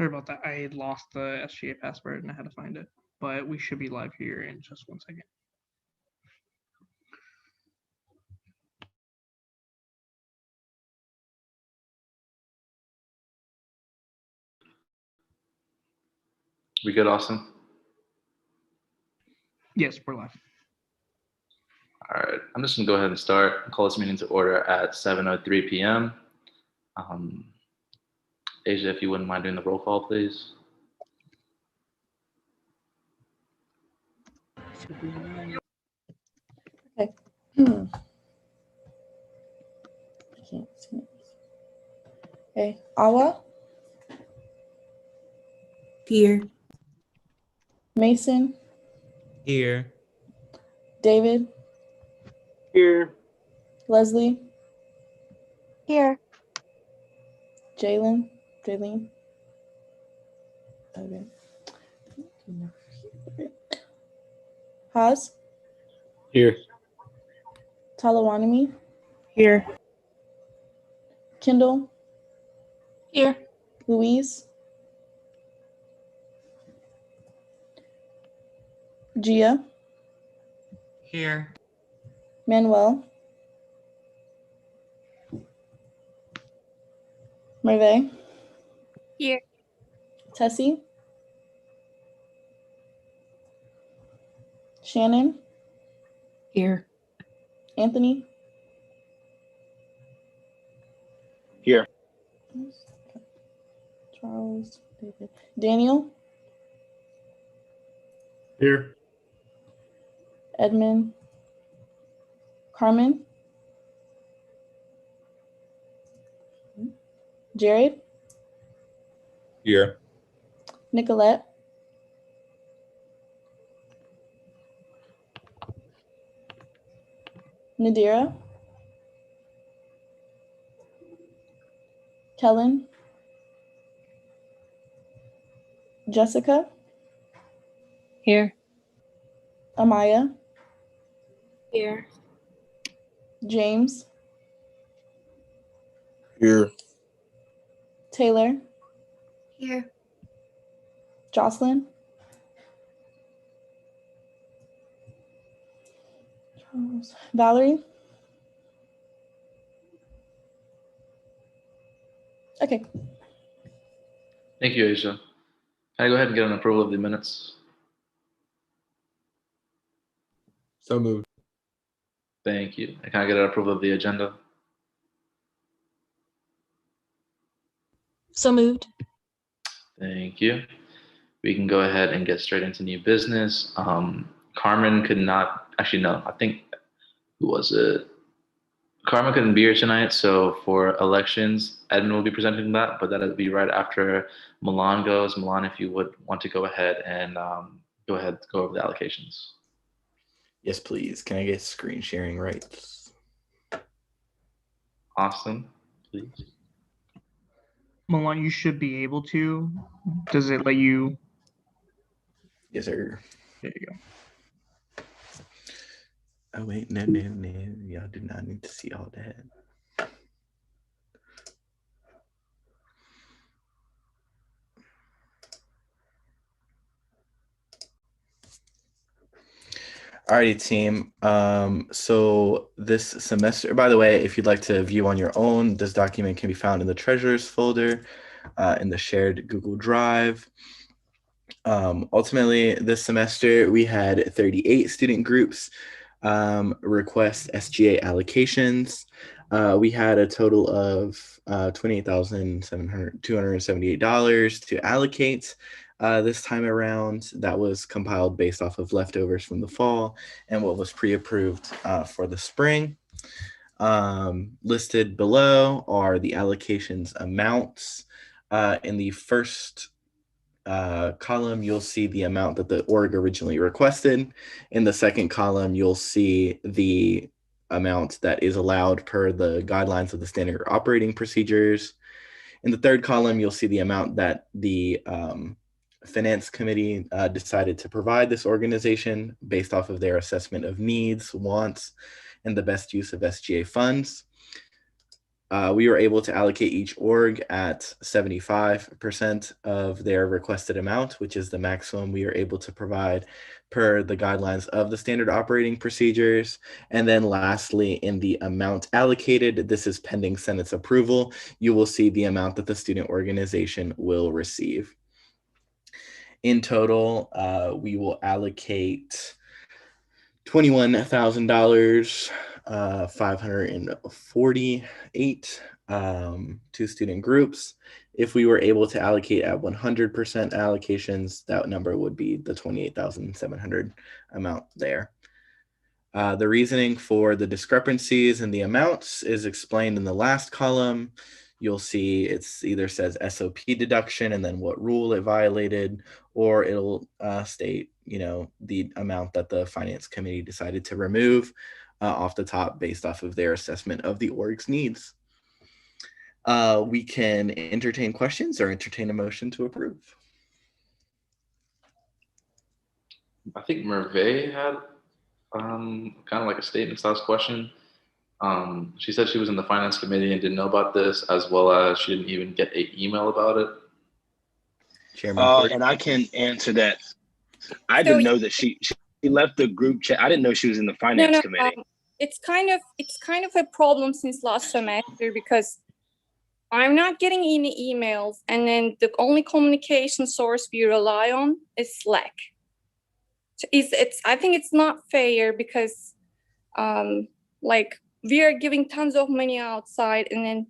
Sorry about that. I lost the SGA password and I had to find it. But we should be live here in just 1 second. We good, Austin? Yes, we're live. All right. I'm just going to go ahead and start. Call this meeting to order at 7:03 p.m. Asia, if you wouldn't mind doing the roll call, please. Okay. I can't see it. Okay. Awa, Here. Mason, Here. David, Here. Leslie, Here. Jalen. Okay. Haas, Here. Talawanimi, Here. Kendall, Here. Louise, Gia, Here. Manuel, Merve, Here. Tessie, Shannon, Here. Anthony, Here. Charles, David, Daniel, Here. Edmund, Carmen, Jared, Here. Nicolette, Nadira, Kellen, Jessica, Here. Amaya, Here. James, Here. Taylor, Here. Jocelyn, Charles, Valerie. Okay. Thank you, Asia. Can I go ahead and get an approval of the minutes? So moved. Thank you. And can I get an approval of the agenda? So moved. Thank you. We can go ahead and get straight into new business. Carmen could not, actually, no, I think, who was it? Carmen couldn't be here tonight, so for elections, Edmund will be presenting that, but that'll be right after Milan goes. Milan, if you would want to go ahead and go over the allocations. Yes, please. Can I get screen sharing rights? Austin, please. Milan, you should be able to. Does it let you? Yes, sir. There you go. Oh, wait. No. Y'all do not need to see all that. Alrighty, team. So this semester, by the way, if you'd like to view on your own, this document can be found in the Treasurer's folder in the shared Google Drive. Ultimately, this semester, we had 38 student groups request SGA allocations. We had a total of $28,278 to allocate. This time around, that was compiled based off of leftovers from the fall and what was pre-approved for the spring. Listed below are the allocations amounts. In the first column, you'll see the amount that the org originally requested. In the second column, you'll see the amount that is allowed per the guidelines of the standard operating procedures. In the third column, you'll see the amount that the Finance Committee decided to provide this organization based off of their assessment of needs, wants, and the best use of SGA funds. we were able to allocate each org at 75% of their requested amount, which is the maximum we are able to provide per the guidelines of the standard operating procedures. And then lastly, in the amount allocated, this is pending Senate's approval, you will see the amount that the student organization will receive. In total, we will allocate $21,000, 548 to student groups. If we were able to allocate at 100% allocations, that number would be the 28,700 amount there. The reasoning for the discrepancies in the amounts is explained in the last column. You'll see it's either says SOP deduction and then what rule it violated, or it'll state, the amount that the finance committee decided to remove off the top based off of their assessment of the org's needs. We can entertain questions or entertain a motion to approve. I think Merve had kind of like a statement/question. She said she was in the finance committee and didn't know about this, as well as she didn't even get an email about it. Chairman. And I can answer that. I didn't know that she left the group chat. I didn't know she was in the finance committee. It's kind of a problem since last semester because I'm not getting any emails, and then the only communication source we rely on is Slack. So I think it's not fair because we are giving tons of money outside, and then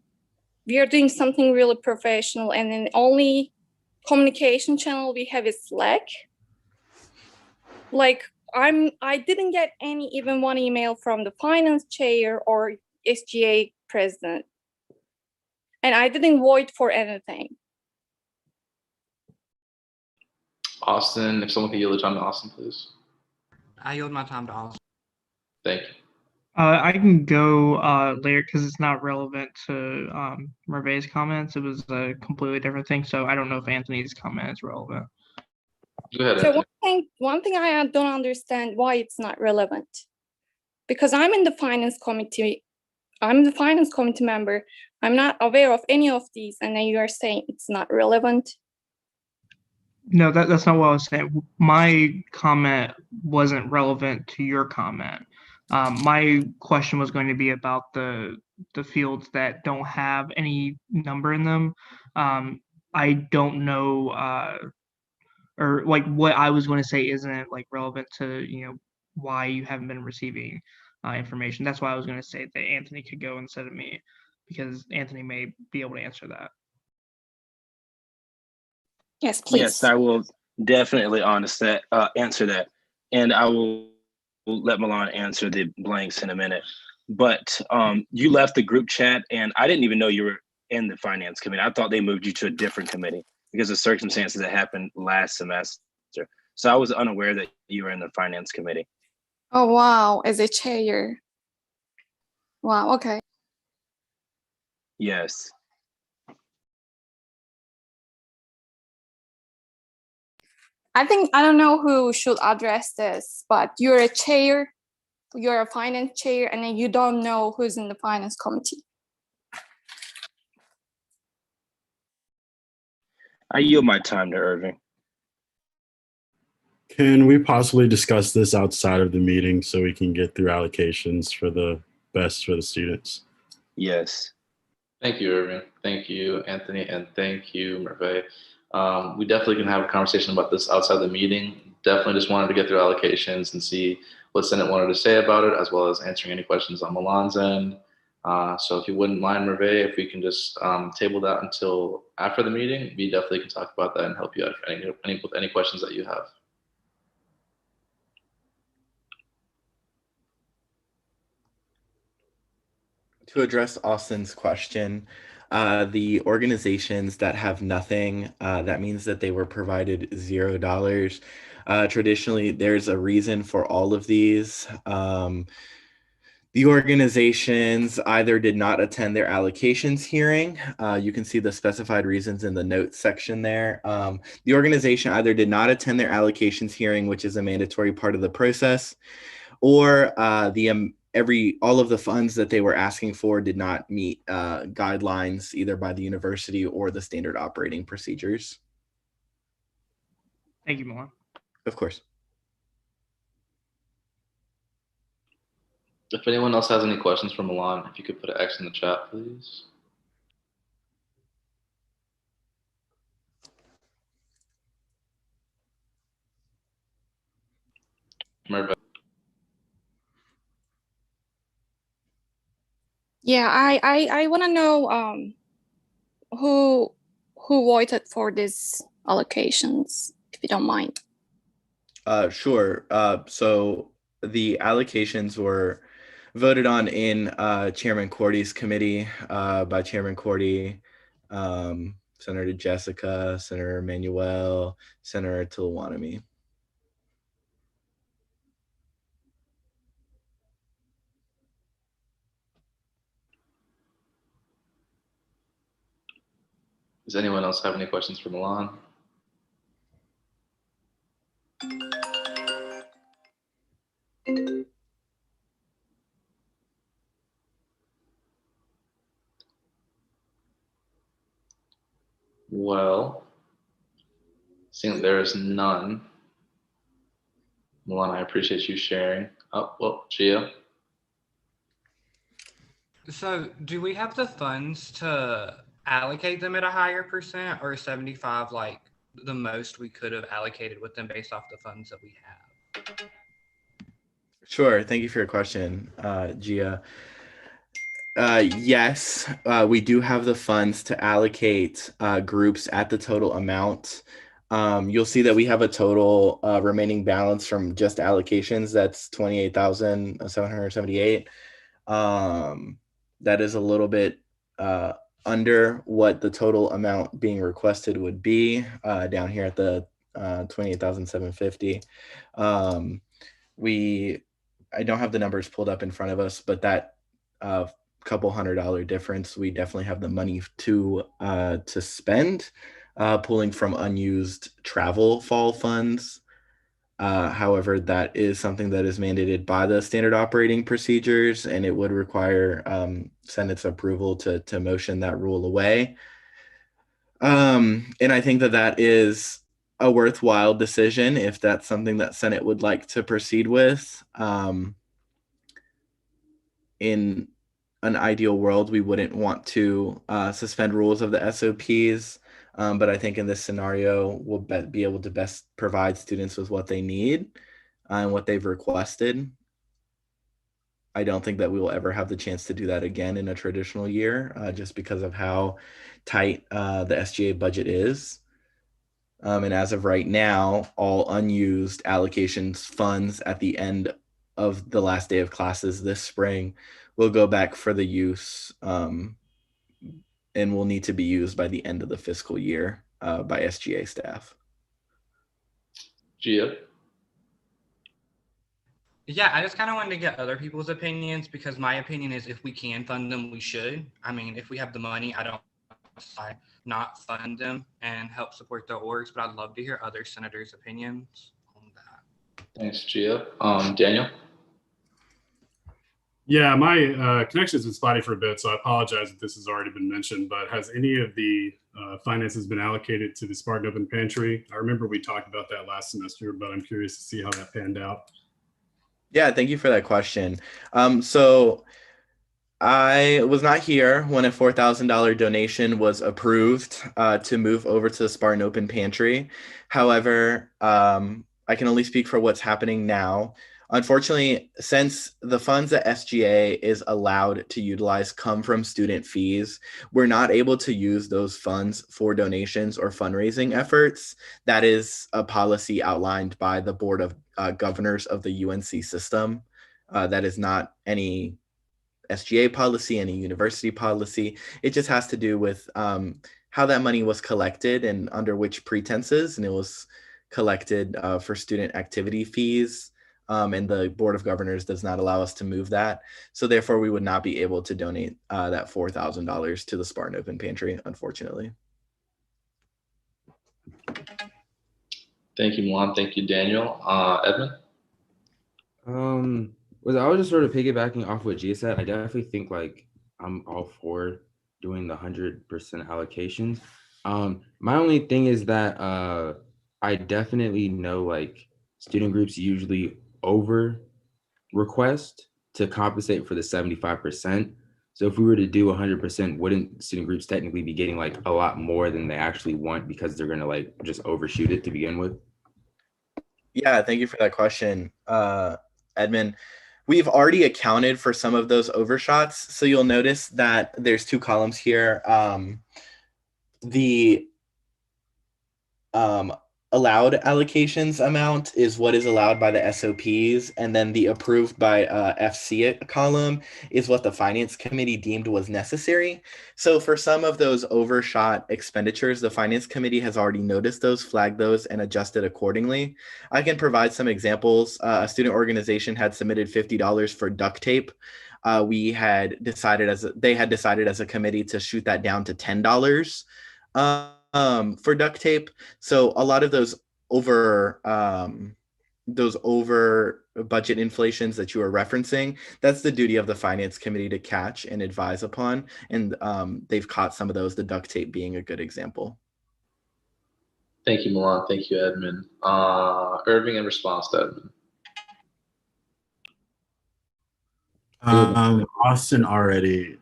we are doing something really professional, and then the only communication channel we have is Slack. I didn't get even one email from the finance chair or SGA president, and I didn't vote for anything. Austin, if someone could yield the time to Austin, please. I yield my time to Austin. Thank you. I can go later because it's not relevant to Merve's comments. It was a completely different thing, so I don't know if Anthony's comment is relevant. Go ahead, So Anthony. one thing I don't understand why it's not relevant, because I'm in the finance committee. I'm the finance committee member. I'm not aware of any of these, and then you are saying it's not relevant. No, that's not what I was saying. My comment wasn't relevant to your comment. My question was going to be about the fields that don't have any number in them. I don't know, or what I was going to say isn't relevant to why you haven't been receiving information. That's why I was going to say that Anthony could go instead of me, because Anthony may be able to answer that. Yes, please. Yes, I will definitely answer that, and I will let Milan answer the blanks in a minute. But you left the group chat, and I didn't even know you were in the finance committee. I thought they moved you to a different committee because of circumstances that happened last semester. So I was unaware that you were in the finance committee. Oh, wow. As a chair. Wow. Okay. Yes. I don't know who should address this, but you're a chair, you're a finance chair, and then you don't know who's in the finance committee. I yield my time to Irving. Can we possibly discuss this outside of the meeting so we can get through allocations for the best for the students? Yes. Thank you, Irving. Thank you, Anthony, and thank you, Merve. We definitely can have a conversation about this outside the meeting. Definitely just wanted to get through allocations and see what Senate wanted to say about it, as well as answering any questions on Milan's end. So if you wouldn't mind, Merve, if we can just table that until after the meeting, we definitely can talk about that and help you out with any questions that you have. To address Austin's question, the organizations that have nothing, that means that they were provided $0. Traditionally, there's a reason for all of these. The organizations either did not attend their allocations hearing. You can see the specified reasons in the notes section there. The organization either did not attend their allocations hearing, which is a mandatory part of the process, or the all of the funds that they were asking for did not meet guidelines either by the university or the standard operating procedures. Thank you, Milan. Of course. If anyone else has any questions for Milan, if you could put an X in the chat, please. Merhaba. Yeah, I want to know who voted for these allocations, if you don't mind. Sure. So the allocations were voted on in Chairman Cordy's committee by Chairman Cordy, Senator Jessica, Senator Manuel, Senator Tilwanami. Does anyone else have any questions for Milan? Well, seeing there is none, Milan, I appreciate you sharing. Oh, well, Gia. So do we have the funds to allocate them at a higher percent, or 75 like the most we could have allocated with them based off the funds that we have? Sure. Thank you for your question, Gia. Yes, we do have the funds to allocate groups at the total amount. You'll see that we have a total remaining balance from just allocations. That's 28,778. That is a little bit under what the total amount being requested would be down here at the 28,750. I don't have the numbers pulled up in front of us, but that couple $100 difference, we definitely have the money to spend, pulling from unused travel fall funds. However, that is something that is mandated by the standard operating procedures, and it would require Senate's approval to motion that rule away. And I think that is a worthwhile decision if that's something that Senate would like to proceed with. In an ideal world, we wouldn't want to suspend rules of the SOPs, but I think in this scenario, we'll be able to best provide students with what they need and what they've requested. I don't think that we will ever have the chance to do that again in a traditional year, just because of how tight the SGA budget is. And as of right now, all unused allocations funds at the end of the last day of classes this spring will go back for the use and will need to be used by the end of the fiscal year by SGA staff. Gia? Yeah, I just kind of wanted to get other people's opinions, because my opinion is if we can fund them, we should. I mean, if we have the money, I don't not fund them and help support the orgs, but I'd love to hear other senators' opinions on that. Thanks, Gia. Daniel? Yeah, my connection's been spotty for a bit, so I apologize if this has already been mentioned, but has any of the finances been allocated to the Spartan Open Pantry? I remember we talked about that last semester, but I'm curious to see how that panned out. Yeah, thank you for that question. So I was not here when a $4,000 donation was approved to move over to the Spartan Open Pantry. However, I can only speak for what's happening now. Unfortunately, since the funds that SGA is allowed to utilize come from student fees, we're not able to use those funds for donations or fundraising efforts. That is a policy outlined by the Board of Governors of the UNC system. That is not any SGA policy, any university policy. It just has to do with how that money was collected and under which pretenses, and it was collected for student activity fees. And the Board of Governors does not allow us to move that. So therefore, we would not be able to donate that $4,000 to the Spartan Open Pantry, unfortunately. Thank you, Milan. Thank you, Daniel. Edmund? I was just sort of piggybacking off what Gia said. I definitely think like I'm all for doing the 100% allocations. My only thing is that I definitely know like student groups usually over request to compensate for the 75%. So if we were to do 100%, wouldn't student groups technically be getting like a lot more than they actually want because they're gonna like just overshoot it to begin with? Yeah, thank you for that question, Edmund. We've already accounted for some of those overshots. So you'll notice that there's two columns here. The allowed allocations amount is what is allowed by the SOPs, and then the approved by FC column is what the finance committee deemed was necessary. So for some of those overshot expenditures, the finance committee has already noticed those, flagged those, and adjusted accordingly. I can provide some examples. A student organization had submitted $50 for duct tape. They had decided as a committee to shoot that down to $10. For duct tape. So a lot of those over budget inflations that you are referencing, that's the duty of the finance committee to catch and advise upon. And they've caught some of those, the duct tape being a good example. Thank you, Milan. Thank you, Edmund. Irving, in response to Edmund. Austin already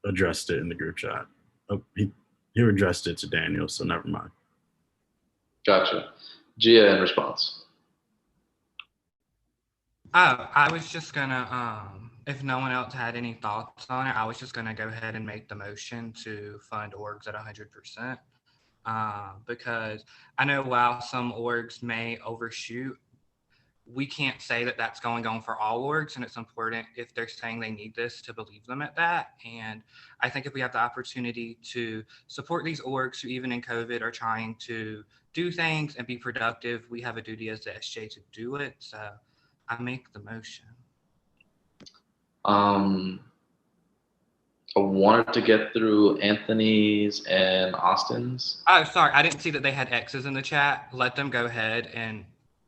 addressed it in the group chat. Oh, he addressed it to Daniel, so never mind. Gotcha. Gia, in response. Oh, I was just gonna, if no one else had any thoughts on it, I was just gonna go ahead and make the motion to fund orgs at 100%. Because I know while some orgs may overshoot, we can't say that that's going on for all orgs, and it's important if they're saying they need this to believe them at that. And I think if we have the opportunity to support these orgs who even in COVID are trying to do things and be productive, we have a duty as the SJ to do it. So I make the motion. I wanted to get through Anthony's and Austin's. Oh, sorry, I didn't see that they had X's in the chat. Let them go ahead and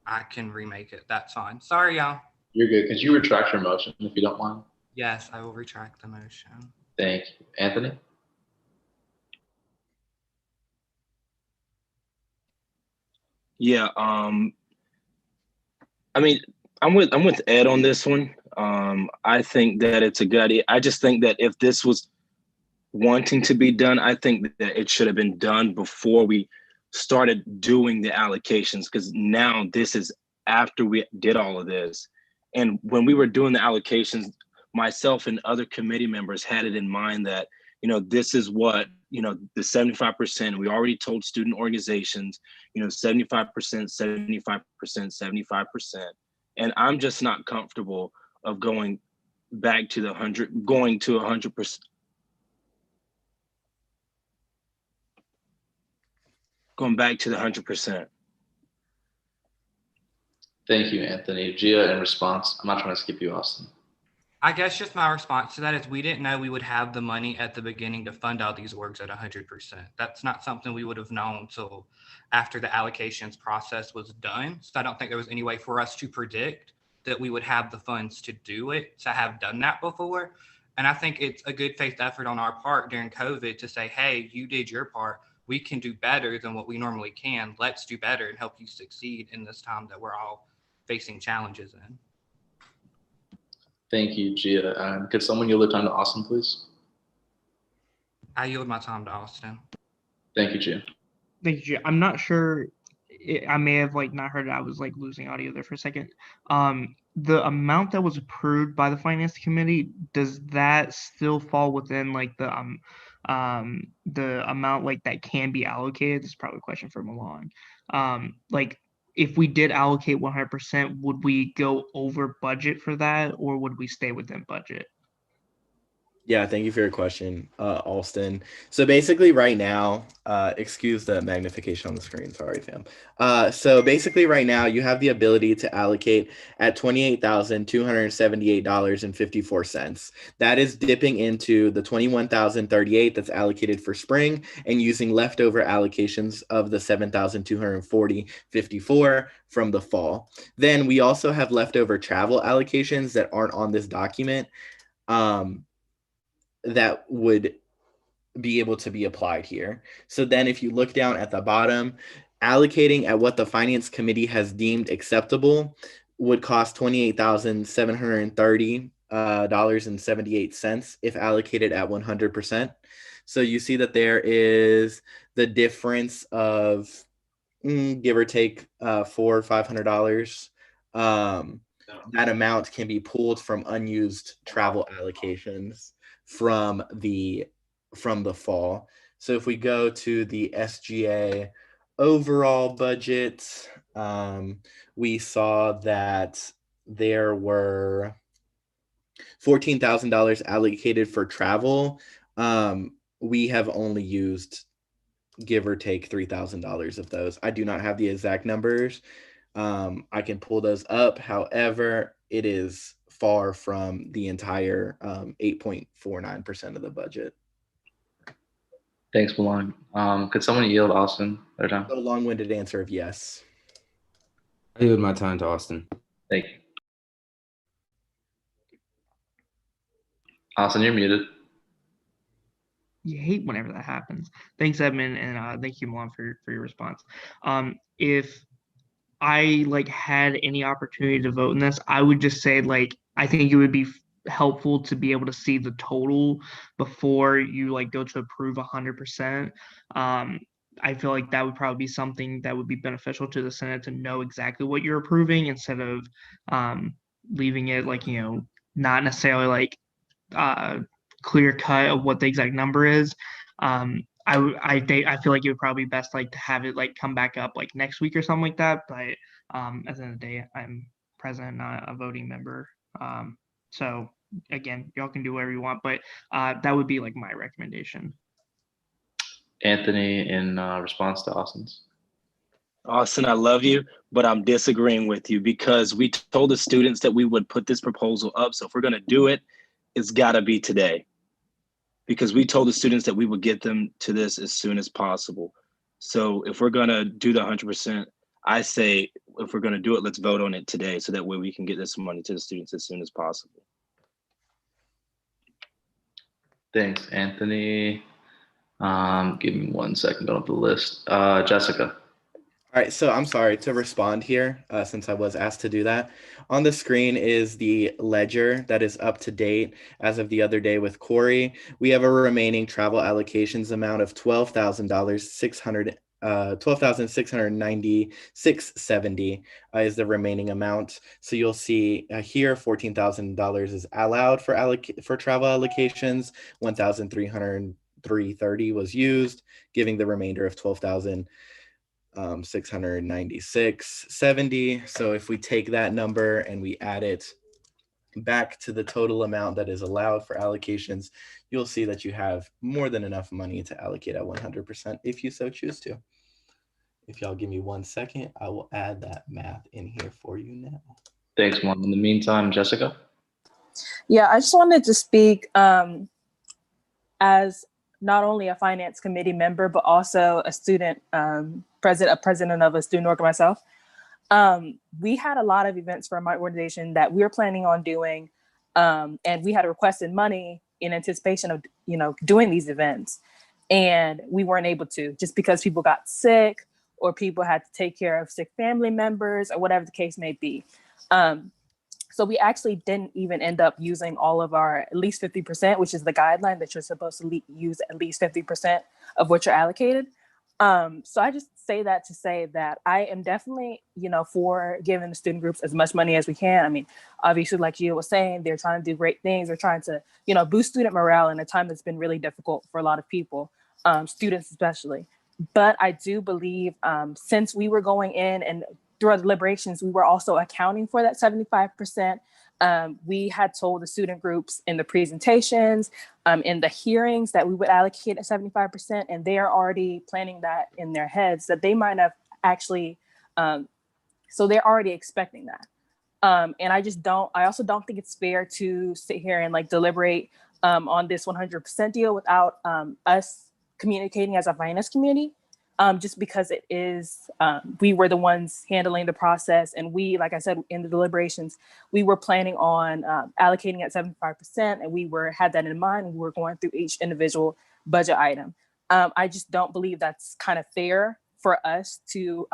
I can remake it. That's fine. Sorry, y'all. You're good. Could you retract your motion if you don't mind? Yes, I will retract the motion. Thank you. Anthony? Yeah, I mean, I'm with Ed on this one. I think that it's a good idea. I just think that if this was wanting to be done, I think that it should have been done before we started doing the allocations, because now this is after we did all of this. And when we were doing the allocations, myself and other committee members had it in mind that, this is what, the 75%, we already told student organizations, 75%, 75%, 75%. And I'm just not comfortable of going back to 100%. Going back to the 100%. Thank you, Anthony. Gia, in response, I'm not trying to skip you, Austin. I guess just my response to that is we didn't know we would have the money at the beginning to fund all these orgs at 100%. That's not something we would have known until after the allocations process was done. So I don't think there was any way for us to predict that we would have the funds to do it, to have done that before. And I think it's a good faith effort on our part during COVID to say, hey, you did your part. We can do better than what we normally can. Let's do better and help you succeed in this time that we're all facing challenges in. Thank you, Gia. Could someone yield the time to Austin, please? I yield my time to Austin. Thank you, Gia. Thank you, Gia. I'm not sure. I may have not heard it. I was losing audio there for a second. The amount that was approved by the finance committee, does that still fall within the amount that can be allocated? This is probably a question for Milan. If we did allocate 100%, would we go over budget for that, or would we stay within budget? Yeah, thank you for your question, Alston. So basically right now, excuse the magnification on the screen, sorry, fam. So basically right now you have the ability to allocate at $28,278.54. That is dipping into the $21,038 that's allocated for spring and using leftover allocations of the $7,240.54 from the fall. Then we also have leftover travel allocations that aren't on this document. That would be able to be applied here. So then if you look down at the bottom, allocating at what the finance committee has deemed acceptable would cost $28,730.78 if allocated at 100%. So you see that there is the difference of give or take $400 or $500. That amount can be pulled from unused travel allocations from the fall. So if we go to the SGA overall budget, we saw that there were $14,000 allocated for travel. We have only used, give or take, $3,000 of those. I do not have the exact numbers. I can pull those up. However, it is far from the entire 8.49% of the budget. Thanks, Milan. Could someone yield Austin their time? A long-winded answer of yes. I yield my time to Austin. Thank you. Austin, you're muted. You hate whenever that happens. Thanks, Edmund, and thank you, Milan, for your response. If I had any opportunity to vote in this, I would just say I think it would be helpful to be able to see the total before you go to approve 100%. I feel like that would probably be something that would be beneficial to the Senate to know exactly what you're approving instead of leaving it not necessarily clear cut of what the exact number is. I feel like it would probably be best to have it come back up next week or something like that. But at the end of the day, I'm president, not a voting member. So again, y'all can do whatever you want, but that would be my recommendation. Anthony, in response to Austin's. Austin, I love you, but I'm disagreeing with you because we told the students that we would put this proposal up. So if we're going to do it, it's got to be today, because we told the students that we would get them to this as soon as possible. So if we're going to do the 100%, I say if we're going to do it, let's vote on it today so that way we can get this money to the students as soon as possible. Thanks, Anthony. Give me 1 second, go up the list. Jessica. All right, so I'm sorry to respond here since I was asked to do that. On the screen is the ledger that is up to date as of the other day with Corey. We have a remaining travel allocations amount of $12,696.70 is the remaining amount. So you'll see here $14,000 is allowed for travel allocations. $1,303.30 was used, giving the remainder of $12,696.70. So if we take that number and we add it back to the total amount that is allowed for allocations, you'll see that you have more than enough money to allocate at 100% if you so choose to. If y'all give me 1 second, I will add that math in here for you now. Thanks, Mom. In the meantime, Jessica. Yeah, I just wanted to speak as not only a finance committee member, but also a student, president of a student org myself. We had a lot of events for my organization that we were planning on doing, and we had requested money in anticipation of, doing these events. And we weren't able to, just because people got sick or people had to take care of sick family members or whatever the case may be. So we actually didn't even end up using all of our at least 50%, which is the guideline that you're supposed to use at least 50% of what you're allocated. So I just say that to say that I am definitely, for giving the student groups as much money as we can. I mean, obviously, like you was saying, they're trying to do great things. They're trying to, boost student morale in a time that's been really difficult for a lot of people, students especially. But I do believe since we were going in and throughout the deliberations, we were also accounting for that 75% We had told the student groups in the presentations, in the hearings, that we would allocate at 75%, and they are already planning that in their heads, that they might have actually, so they're already expecting that. And I also don't think it's fair to sit here and like deliberate on this 100% deal without us communicating as a finance community, just because it is, we were the ones handling the process. And we, like I said, in the deliberations, we were planning on allocating at 75%, and we had that in mind. We were going through each individual budget item. I just don't believe that's kind of fair for us to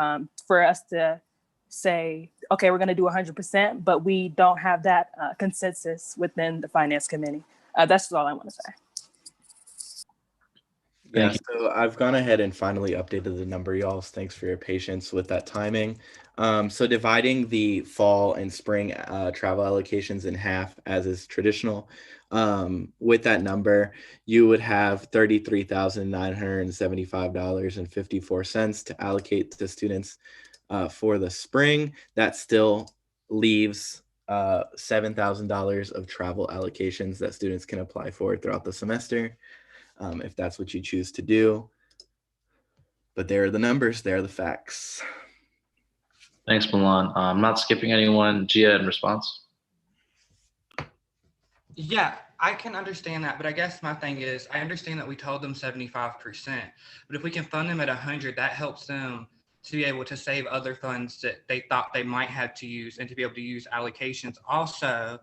say, okay, we're going to do 100%, but we don't have that consensus within the finance committee. That's all I want to say. Yeah, so I've gone ahead and finally updated the number, y'all. Thanks for your patience with that timing. So dividing the fall and spring travel allocations in half, as is traditional, with that number, you would have $33,975.54 to allocate to students for the spring. That still leaves $7,000 of travel allocations that students can apply for throughout the semester, if that's what you choose to do. But there are the numbers, there are the facts. Thanks, Milan. I'm not skipping anyone. Gia, in response? Yeah, I can understand that, but I guess my thing is, I understand that we told them 75%, but if we can fund them at 100, that helps them to be able to save other funds that they thought they might have to use, and to be able to use allocations. Also,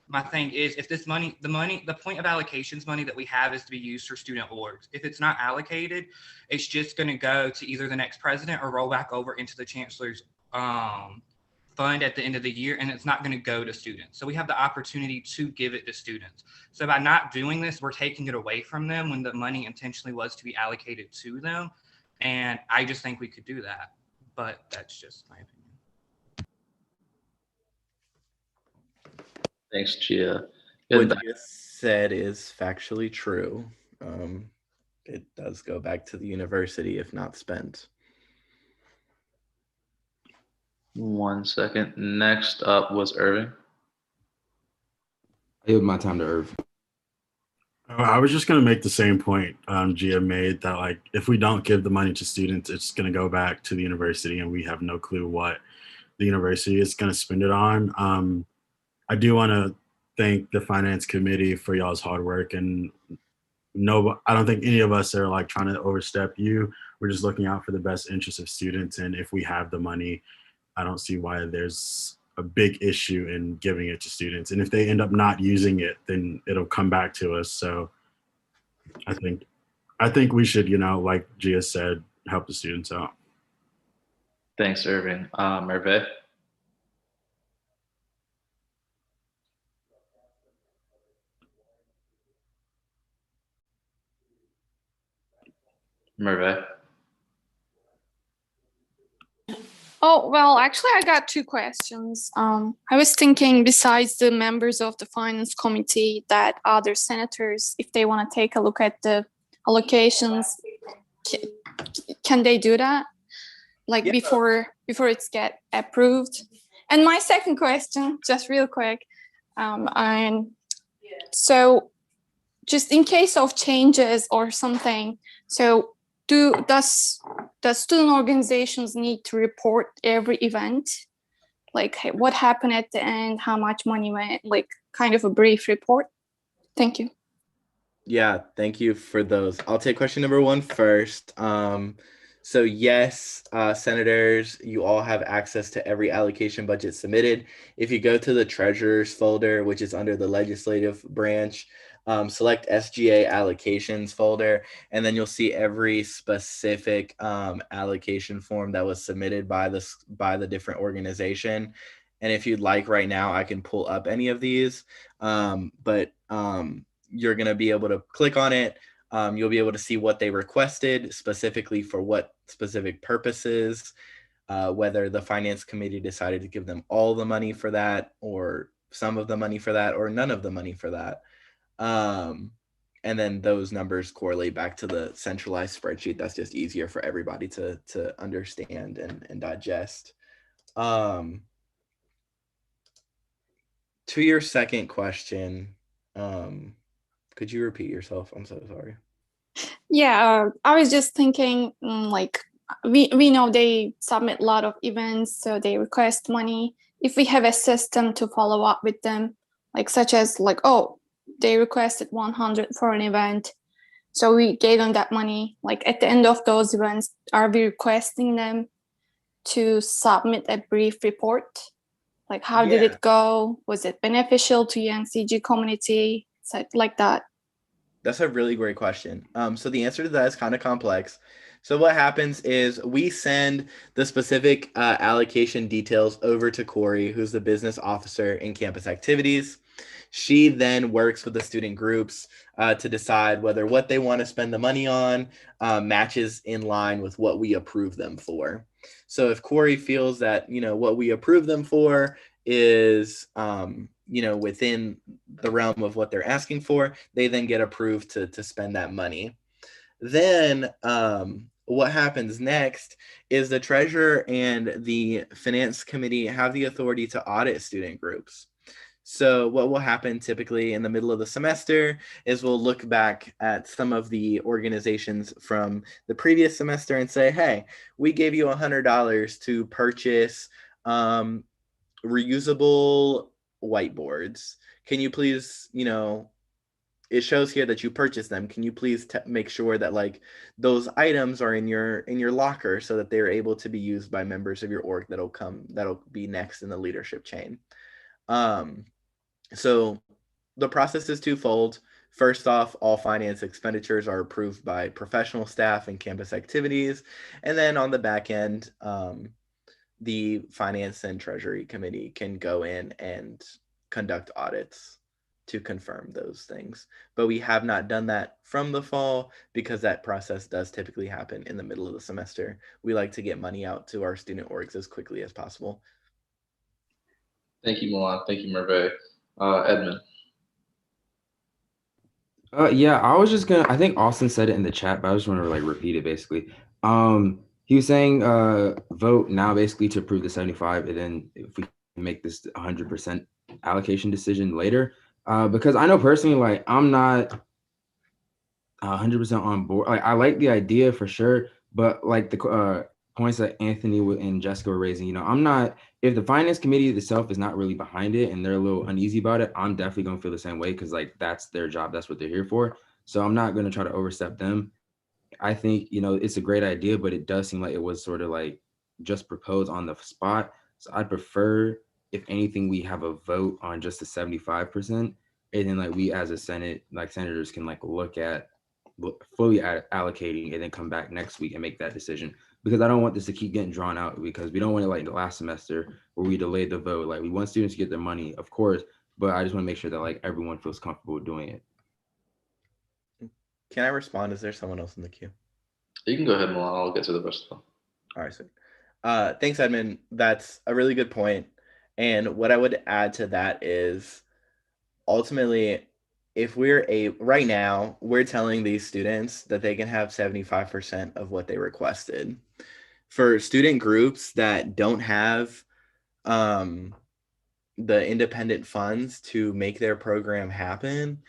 my thing is, if this money, the point of allocations money that we have is to be used for student orgs. If it's not allocated, it's just going to go to either the next president or roll back over into the chancellor's fund at the end of the year, and it's not going to go to students. So we have the opportunity to give it to students. So by not doing this, we're taking it away from them when the money intentionally was to be allocated to them. And I just think we could do that, but that's just my opinion. Thanks, Gia. What you said is factually true. It does go back to the university if not spent. 1 second. Next up was Irving. I yield my time to Irv. I was just going to make the same point Gia made, that like if we don't give the money to students, it's going to go back to the university, and we have no clue what the university is going to spend it on. I do want to thank the finance committee for y'all's hard work, and I don't think any of us are like trying to overstep you. We're just looking out for the best interest of students, and if we have the money, I don't see why there's a big issue in giving it to students. And if they end up not using it, then it'll come back to us. So I think we should, like Gia said, help the students out. Thanks, Irving. Merve. Merve. Oh, well, actually, I got two questions. I was thinking, besides the members of the finance committee, that other senators, if they want to take a look at the allocations, can they do that? Like before it's get approved? And my second question, just real quick, and so just in case of changes or something, so does student organizations need to report every event, like what happened at the end, how much money went, like kind of a brief report? Thank you. Yeah, thank you for those. I'll take question number one first. So yes, senators, you all have access to every allocation budget submitted. If you go to the treasurer's folder, which is under the legislative branch, select SGA allocations folder, and then you'll see every specific allocation form that was submitted by the different organization. And if you'd like right now, I can pull up any of these, but you're going to be able to click on it. You'll be able to see what they requested specifically for what specific purposes, whether the finance committee decided to give them all the money for that, or some of the money for that, or none of the money for that. And then those numbers correlate back to the centralized spreadsheet. That's just easier for everybody to understand and digest. To your second question, could you repeat yourself? I'm so sorry. Yeah, I was just thinking, like, we know they submit a lot of events, so they request money. If we have a system to follow up with them, like such as like, oh, they requested 100 for an event, so we gave them that money. Like at the end of those events, are we requesting them to submit a brief report? Like, how did Yeah. it go? Was it beneficial to UNCG community? So, like that. That's a really great question. So the answer to that is kind of complex. So what happens is we send the specific allocation details over to Corey, who's the business officer in campus activities. She then works with the student groups to decide whether what they want to spend the money on matches in line with what we approve them for. So if Corey feels that, what we approve them for is, within the realm of what they're asking for, they then get approved to spend that money. Then what happens next is the treasurer and the finance committee have the authority to audit student groups. So what will happen typically in the middle of the semester is we'll look back at some of the organizations from the previous semester and say, hey, we gave you $100 to purchase reusable whiteboards. Can you please, it shows here that you purchased them. Can you please make sure that like those items are in your locker so that they're able to be used by members of your org that'll be next in the leadership chain. So the process is twofold. First off, all finance expenditures are approved by professional staff and campus activities. And then on the back end, the finance and treasury committee can go in and conduct audits to confirm those things. But we have not done that from the fall because that process does typically happen in the middle of the semester. We like to get money out to our student orgs as quickly as possible. Thank you, Milan. Thank you, Merve. Edmund. Yeah, I think Austin said it in the chat, but I just want to repeat it basically. He was saying vote now basically to approve the 75, and then if we make this 100% allocation decision later, because I know personally, I'm not 100% on board. I like the idea for sure, but the points that Anthony and Jessica were raising, I'm not, if the finance committee itself is not really behind it and they're a little uneasy about it, I'm definitely going to feel the same way because that's their job. That's what they're here for. So I'm not going to try to overstep them. I think, it's a great idea, but it does seem like it was sort of just proposed on the spot. So I'd prefer, if anything, we have a vote on just the 75%. And then we as a Senate, senators can look at fully allocating and then come back next week and make that decision, because I don't want this to keep getting drawn out, because we don't want it the last semester where we delayed the vote. We want students to get their money, of course, but I just want to make sure that everyone feels comfortable doing it. Can I respond? Is there someone else in the queue? You can go ahead, Milan. I'll get to the rest of them. All right, sweet. Thanks, Edmund. That's a really good point. And what I would add to that is ultimately, if right now, we're telling these students that they can have 75% of what they requested. For student groups that don't have the independent funds to make their program happen,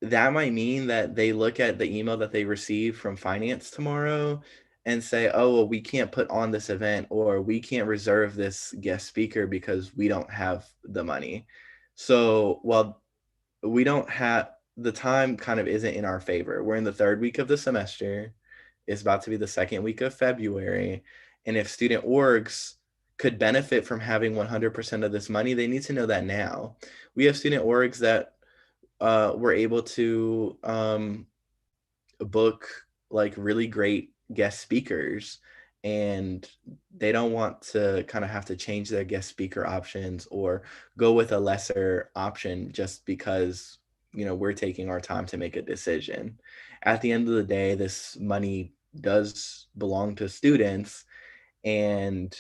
that might mean that they look at the email that they receive from finance tomorrow and say, oh, well, we can't put on this event, or we can't reserve this guest speaker because we don't have the money. So while we don't have, the time kind of isn't in our favor. We're in the third week of the semester. It's about to be the second week of February. And if student orgs could benefit from having 100% of this money, they need to know that now. We have student orgs that were able to book really great guest speakers, and they don't want to kind of have to change their guest speaker options or go with a lesser option just because we're taking our time to make a decision. At the end of the day, this money does belong to students, and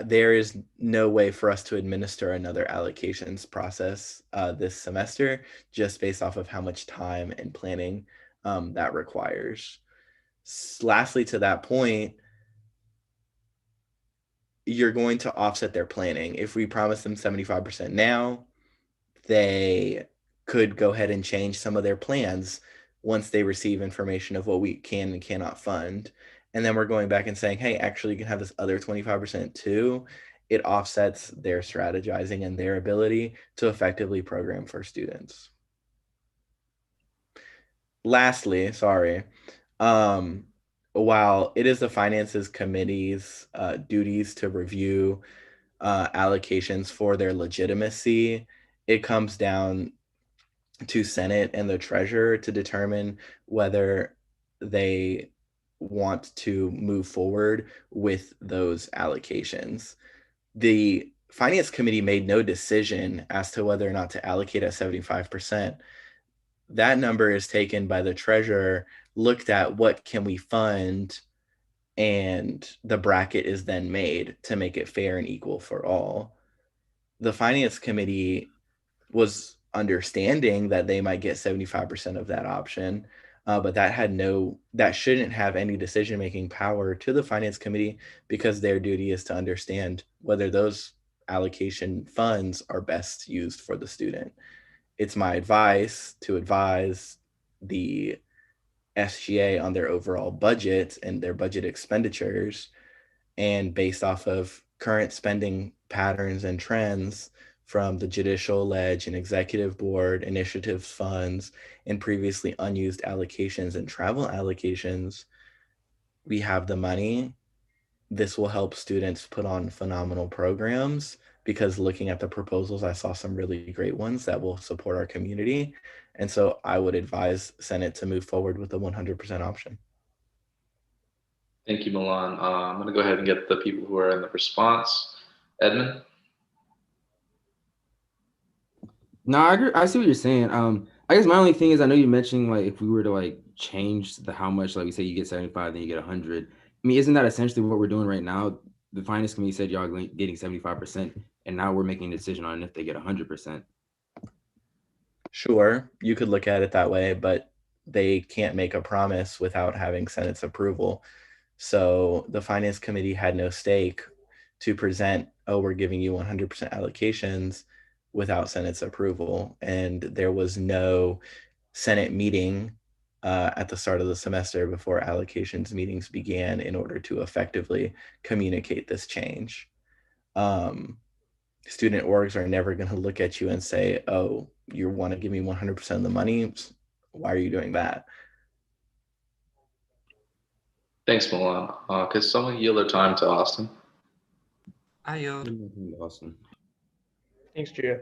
there is no way for us to administer another allocations process this semester just based off of how much time and planning that requires. Lastly, to that point, you're going to offset their planning. If we promise them 75% now, they could go ahead and change some of their plans once they receive information of what we can and cannot fund. And then we're going back and saying, hey, actually, you can have this other 25% too. It offsets their strategizing and their ability to effectively program for students. Lastly, sorry, while it is the Finances Committee's duties to review allocations for their legitimacy, it comes down to Senate and the treasurer to determine whether they want to move forward with those allocations. The Finance Committee made no decision as to whether or not to allocate at 75%. That number is taken by the treasurer, looked at what can we fund, and the bracket is then made to make it fair and equal for all. The Finance Committee was understanding that they might get 75% of that option, but that shouldn't have any decision-making power to the Finance Committee, because their duty is to understand whether those allocation funds are best used for the student. It's my advice to advise the SGA on their overall budget and their budget expenditures, and based off of current spending patterns and trends from the Judicial, Ledge, and Executive Board initiatives funds and previously unused allocations and travel allocations, we have the money. This will help students put on phenomenal programs, because looking at the proposals, I saw some really great ones that will support our community. And so I would advise Senate to move forward with the 100% option. Thank you, Milan. I'm going to go ahead and get the people who are in the response. Edmund? No, I agree. I see what you're saying. I guess my only thing is, I know you mentioned like if we were to like change the how much, like we say you get 75, then you get 100. I mean, isn't that essentially what we're doing right now? The Finance Committee said y'all getting 75%, and now we're making a decision on if they get 100%. Sure, you could look at it that way, but they can't make a promise without having Senate's approval. So the Finance Committee had no stake to present, oh, we're giving you 100% allocations without Senate's approval. And there was no Senate meeting at the start of the semester before allocations meetings began in order to effectively communicate this change. Student orgs are never going to look at you and say, oh, you want to give me 100% of the money? Why are you doing that? Thanks, Milan. Could someone yield their time to Austin? I yield. Austin. Thanks, Judah.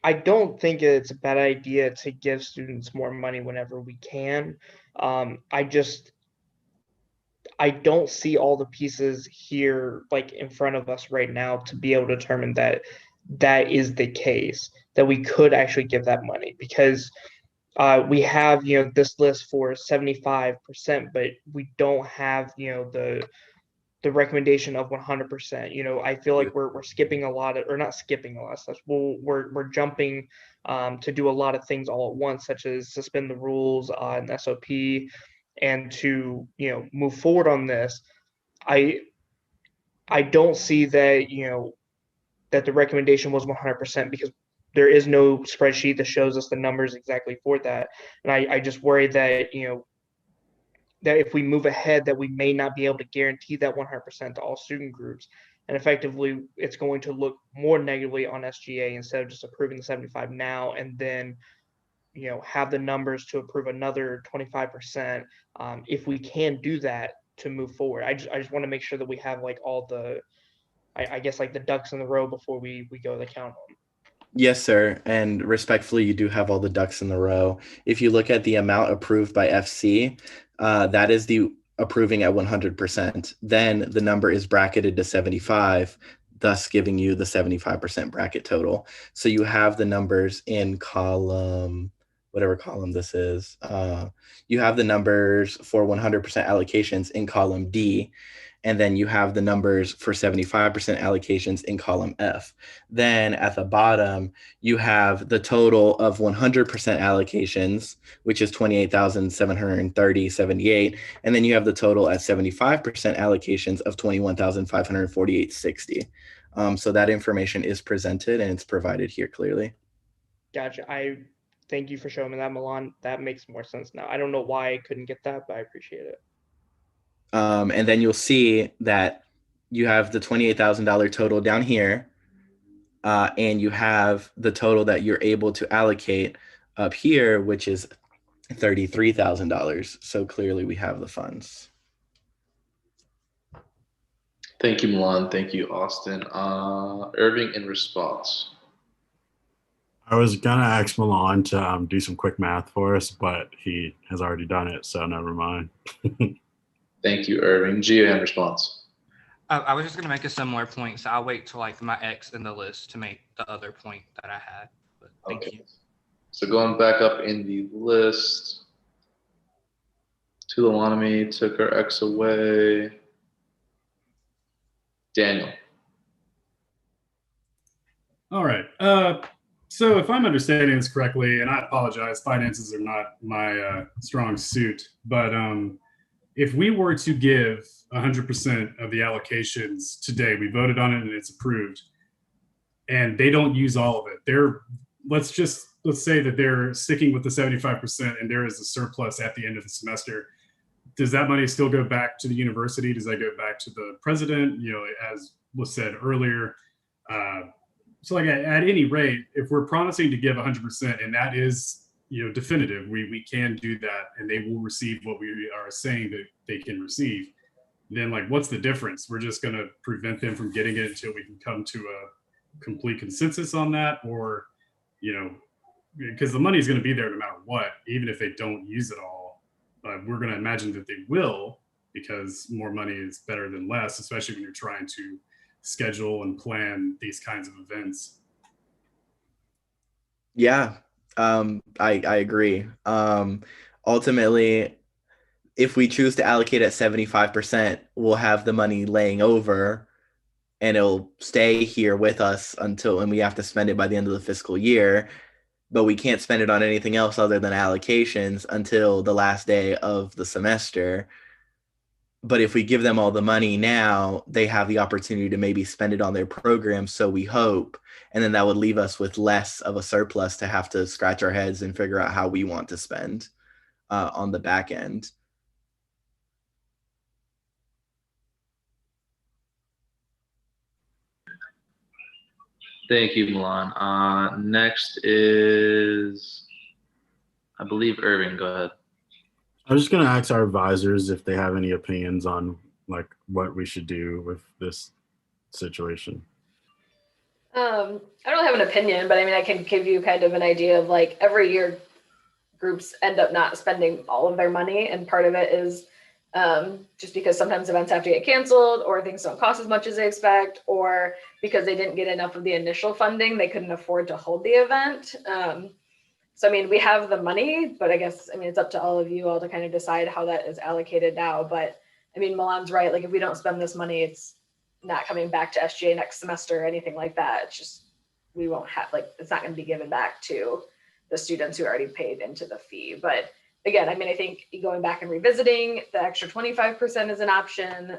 I don't think it's a bad idea to give students more money whenever we can. I don't see all the pieces here like in front of us right now to be able to determine that that is the case, that we could actually give that money, because we have, this list for 75%, but we don't have, the recommendation of 100%. I feel like we're skipping a lot of, or not skipping a lot of stuff. We're jumping to do a lot of things all at once, such as suspend the rules on SOP, and to move forward on this. I don't see that that the recommendation was 100%, because there is no spreadsheet that shows us the numbers exactly for that. And I just worry that that if we move ahead, that we may not be able to guarantee that 100% to all student groups. And effectively, it's going to look more negatively on SGA instead of just approving the 75 now and then, have the numbers to approve another 25%. If we can do that to move forward, I just want to make sure that we have like all the, I guess like the ducks in the row before we go to the count on. Yes, sir. And respectfully, you do have all the ducks in the row. If you look at the amount approved by FC, that is the approving at 100%. Then the number is bracketed to 75, thus giving you the 75% bracket total. So you have the numbers in column whatever column this is. You have the numbers for 100% allocations in column D, and then you have the numbers for 75% allocations in column F. Then at the bottom, you have the total of 100% allocations, which is 28,730.78, and then you have the total at 75% allocations of 21,548.60. So that information is presented and it's provided here clearly. Gotcha. I thank you for showing me that, Milan. That makes more sense now. I don't know why I couldn't get that, but I appreciate it. And then you'll see that you have the $28,000 total down here, and you have the total that you're able to allocate up here, which is $33,000. So clearly we have the funds. Thank you, Milan. Thank you, Austin. Irving, in response. I was gonna ask Milan to do some quick math for us, but he has already done it, so never mind. Thank you, Irving. Gio, in response. I was just going to make a similar point, so I'll wait till like my X in the list to make the other point that I had. But thank you. So going back up in the list, Tuolumne took her X away. Daniel. All right. So if I'm understanding this correctly, and I apologize, finances are not my strong suit, but if we were to give 100% of the allocations today, we voted on it and it's approved, and they don't use all of it, let's say that they're sticking with the 75% and there is a surplus at the end of the semester. Does that money still go back to the university? Does that go back to the president? As was said earlier. So like at any rate, if we're promising to give 100% and that is definitive, we can do that and they will receive what we are saying that they can receive, then like what's the difference? We're just going to prevent them from getting it until we can come to a complete consensus on that, or because the money is going to be there no matter what, even if they don't use it all. But we're going to imagine that they will, because more money is better than less, especially when you're trying to schedule and plan these kinds of events. Yeah, I agree. Ultimately, if we choose to allocate at 75%, we'll have the money laying over and it'll stay here with us and we have to spend it by the end of the fiscal year, but we can't spend it on anything else other than allocations until the last day of the semester. But if we give them all the money now, they have the opportunity to maybe spend it on their program, so we hope, and then that would leave us with less of a surplus to have to scratch our heads and figure out how we want to spend on the back end. Thank you, Milan. Next is, I believe, Irving. Go ahead. I was just going to ask our advisors if they have any opinions on like what we should do with this situation. I don't have an opinion, but I mean, I can give you kind of an idea of like every year groups end up not spending all of their money. And part of it is just because sometimes events have to get canceled or things don't cost as much as they expect, or because they didn't get enough of the initial funding, they couldn't afford to hold the event. So, I mean, we have the money, but I guess, I mean, it's up to all of you all to kind of decide how that is allocated now. But I mean, Milan's right. Like if we don't spend this money, it's not coming back to SGA next semester or anything like that. It's just, we won't have, like, it's not going to be given back to the students who already paid into the fee. But again, I mean, I think going back and revisiting the extra 25% is an option.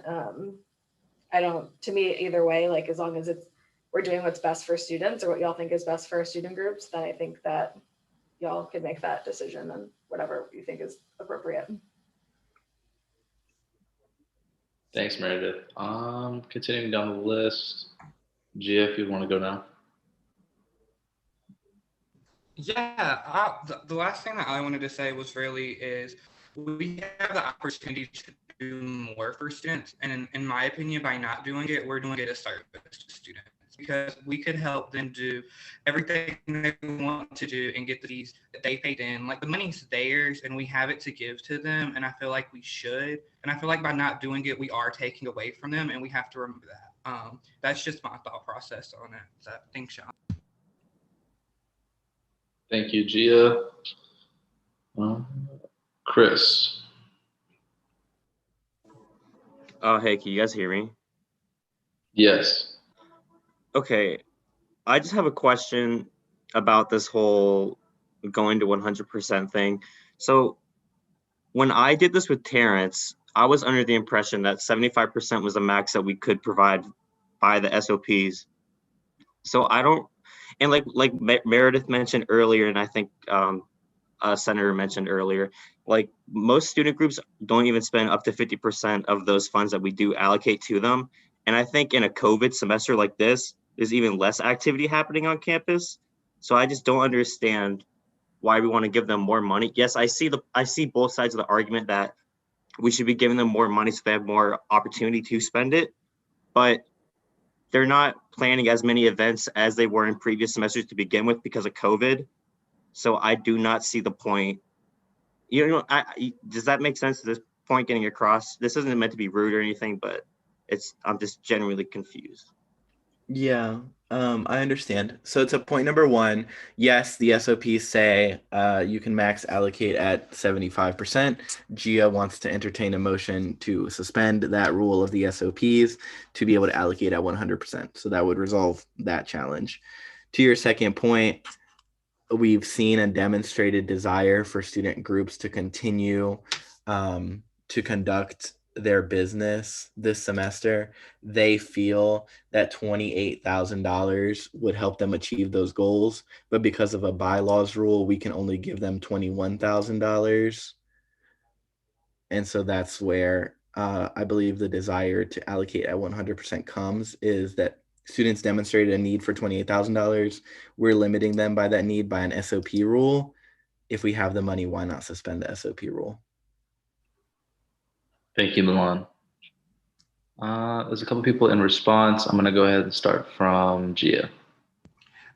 To me, either way, like as long as we're doing what's best for students or what y'all think is best for our student groups, then I think that y'all can make that decision and whatever you think is appropriate. Thanks, Meredith. Continuing down the list, Gia, if you want to go now. Yeah, the last thing that I wanted to say was is we have the opportunity to do more for students. And in my opinion, by not doing it, we're doing it a service to students, because we could help them do everything they want to do and get the fees that they paid in. Like the money's theirs and we have it to give to them. And I feel like we should. And I feel like by not doing it, we are taking away from them, and we have to remember that. That's just my thought process on it. So thanks, Sean. Thank you, Gia. Chris. Oh, hey, can you guys hear me? Yes. Okay, I just have a question about this whole going to 100% thing. So when I did this with Terrence, I was under the impression that 75% was the max that we could provide by the SOPs. So I don't, and like Meredith mentioned earlier, and I think Senator mentioned earlier, like most student groups don't even spend up to 50% of those funds that we do allocate to them. And I think in a COVID semester like this, there's even less activity happening on campus. So I just don't understand why we want to give them more money. Yes, I see both sides of the argument that we should be giving them more money so they have more opportunity to spend it, but they're not planning as many events as they were in previous semesters to begin with because of COVID. So I do not see the point. Does that make sense to this point getting across? This isn't meant to be rude or anything, but I'm just genuinely confused. Yeah, I understand. So to point number one, yes, the SOPs say you can max allocate at 75%. GIA wants to entertain a motion to suspend that rule of the SOPs to be able to allocate at 100%. So that would resolve that challenge. To your second point, we've seen a demonstrated desire for student groups to continue to conduct their business this semester. They feel that $28,000 would help them achieve those goals, but because of a bylaws rule, we can only give them $21,000. And so that's where I believe the desire to allocate at 100% comes, is that students demonstrated a need for $28,000. We're limiting them by that need by an SOP rule. If we have the money, why not suspend the SOP rule? Thank you, Milan. There's a couple people in response. I'm going to go ahead and start from Gia.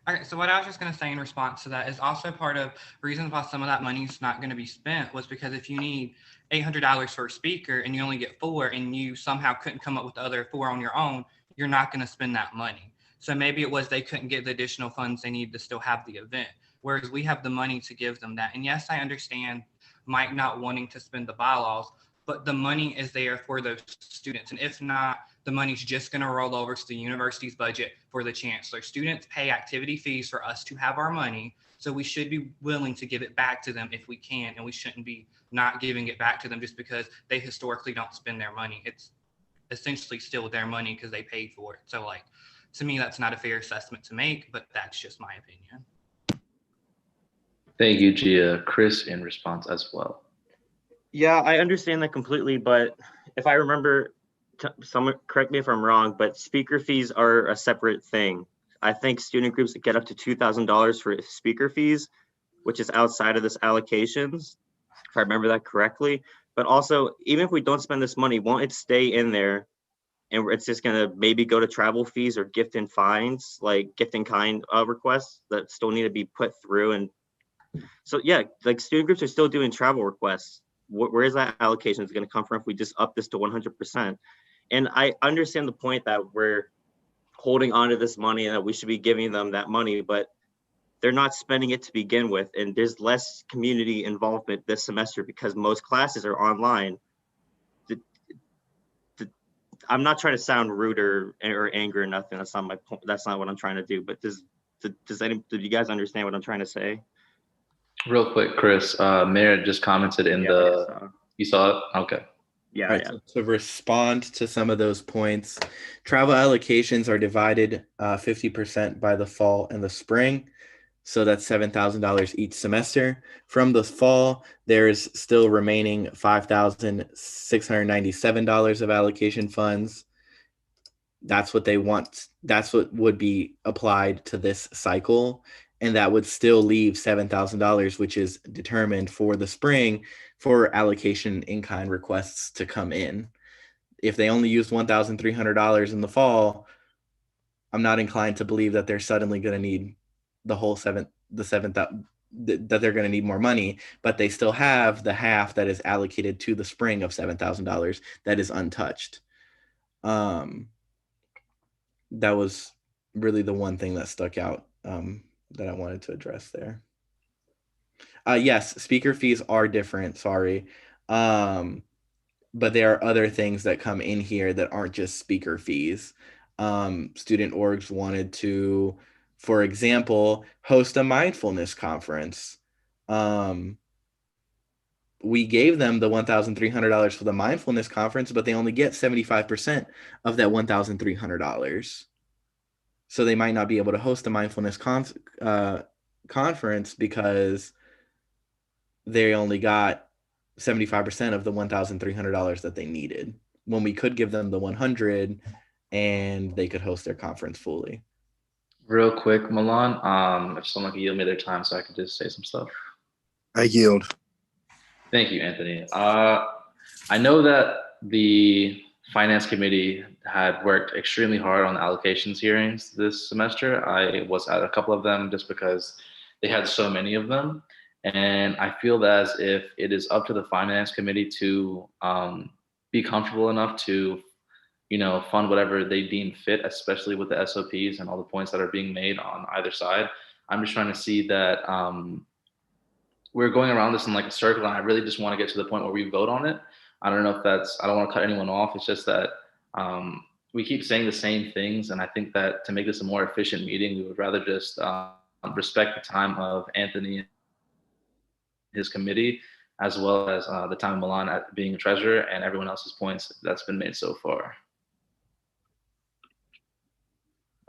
Okay, so what I was just going to say in response to that is also part of reasons why some of that money is not going to be spent was because if you need $800 for a speaker and you only get 4 and you somehow couldn't come up with the other 4 on your own, you're not going to spend that money. So maybe it was they couldn't get the additional funds they need to still have the event, whereas we have the money to give them that. And yes, I understand Mike not wanting to spend the bylaws, but the money is there for those students. And if not, the money's just going to roll over to the university's budget for the chancellor. Students pay activity fees for us to have our money, so we should be willing to give it back to them if we can, and we shouldn't be not giving it back to them just because they historically don't spend their money. It's essentially still their money because they paid for it. So like, to me, that's not a fair assessment to make, but that's just my opinion. Thank you, Gia. Chris in response as well. Yeah, I understand that completely, but if I remember, someone correct me if I'm wrong, but speaker fees are a separate thing. I think student groups get up to $2,000 for speaker fees, which is outside of this allocations, if I remember that correctly. But also, even if we don't spend this money, won't it stay in there and it's just gonna maybe go to travel fees or gift and fines, like gift in kind requests that still need to be put through? And so yeah, like student groups are still doing travel requests. Where is that allocation is going to come from if we just up this to 100%? And I understand the point that we're holding on to this money and that we should be giving them that money, but they're not spending it to begin with. And there's less community involvement this semester because most classes are online. I'm not trying to sound rude or angry or nothing. That's not my point. That's not what I'm trying to do. But do you guys understand what I'm trying to say? Real quick, Chris, Mayor just commented in you saw it? Okay. Yeah, right, yeah. So to respond to some of those points, travel allocations are divided 50% by the fall and the spring. So that's $7,000 each semester. From the fall, there's still remaining $5,697 of allocation funds. That's what they want. That's what would be applied to this cycle. And that would still leave $7,000, which is determined for the spring for allocation in-kind requests to come in. If they only used $1,300 in the fall, I'm not inclined to believe that they're suddenly going to need the whole that they're going to need more money, but they still have the half that is allocated to the spring of $7,000 that is untouched. That was really the one thing that stuck out that I wanted to address there. Yes, speaker fees are different. Sorry. But there are other things that come in here that aren't just speaker fees. Student orgs wanted to, for example, host a mindfulness conference. We gave them the $1,300 for the mindfulness conference, but they only get 75% of that $1,300. So they might not be able to host a mindfulness conference because they only got 75% of the $1,300 that they needed, when we could give them the 100 and they could host their conference fully. Real quick, Milan, if someone could yield me their time so I could just say some stuff. I yield. Thank you, Anthony. I know that the finance committee had worked extremely hard on allocations hearings this semester. I was at a couple of them just because they had so many of them. And I feel that as if it is up to the finance committee to be comfortable enough to, fund whatever they deem fit, especially with the SOPs and all the points that are being made on either side. I'm just trying to see that we're going around this in like a circle, and I really just want to get to the point where we vote on it. I don't know if I don't want to cut anyone off. It's just that we keep saying the same things. And I think that to make this a more efficient meeting, we would rather just respect the time of Anthony and his committee, as well as the time of Milan at being a treasurer and everyone else's points that's been made so far.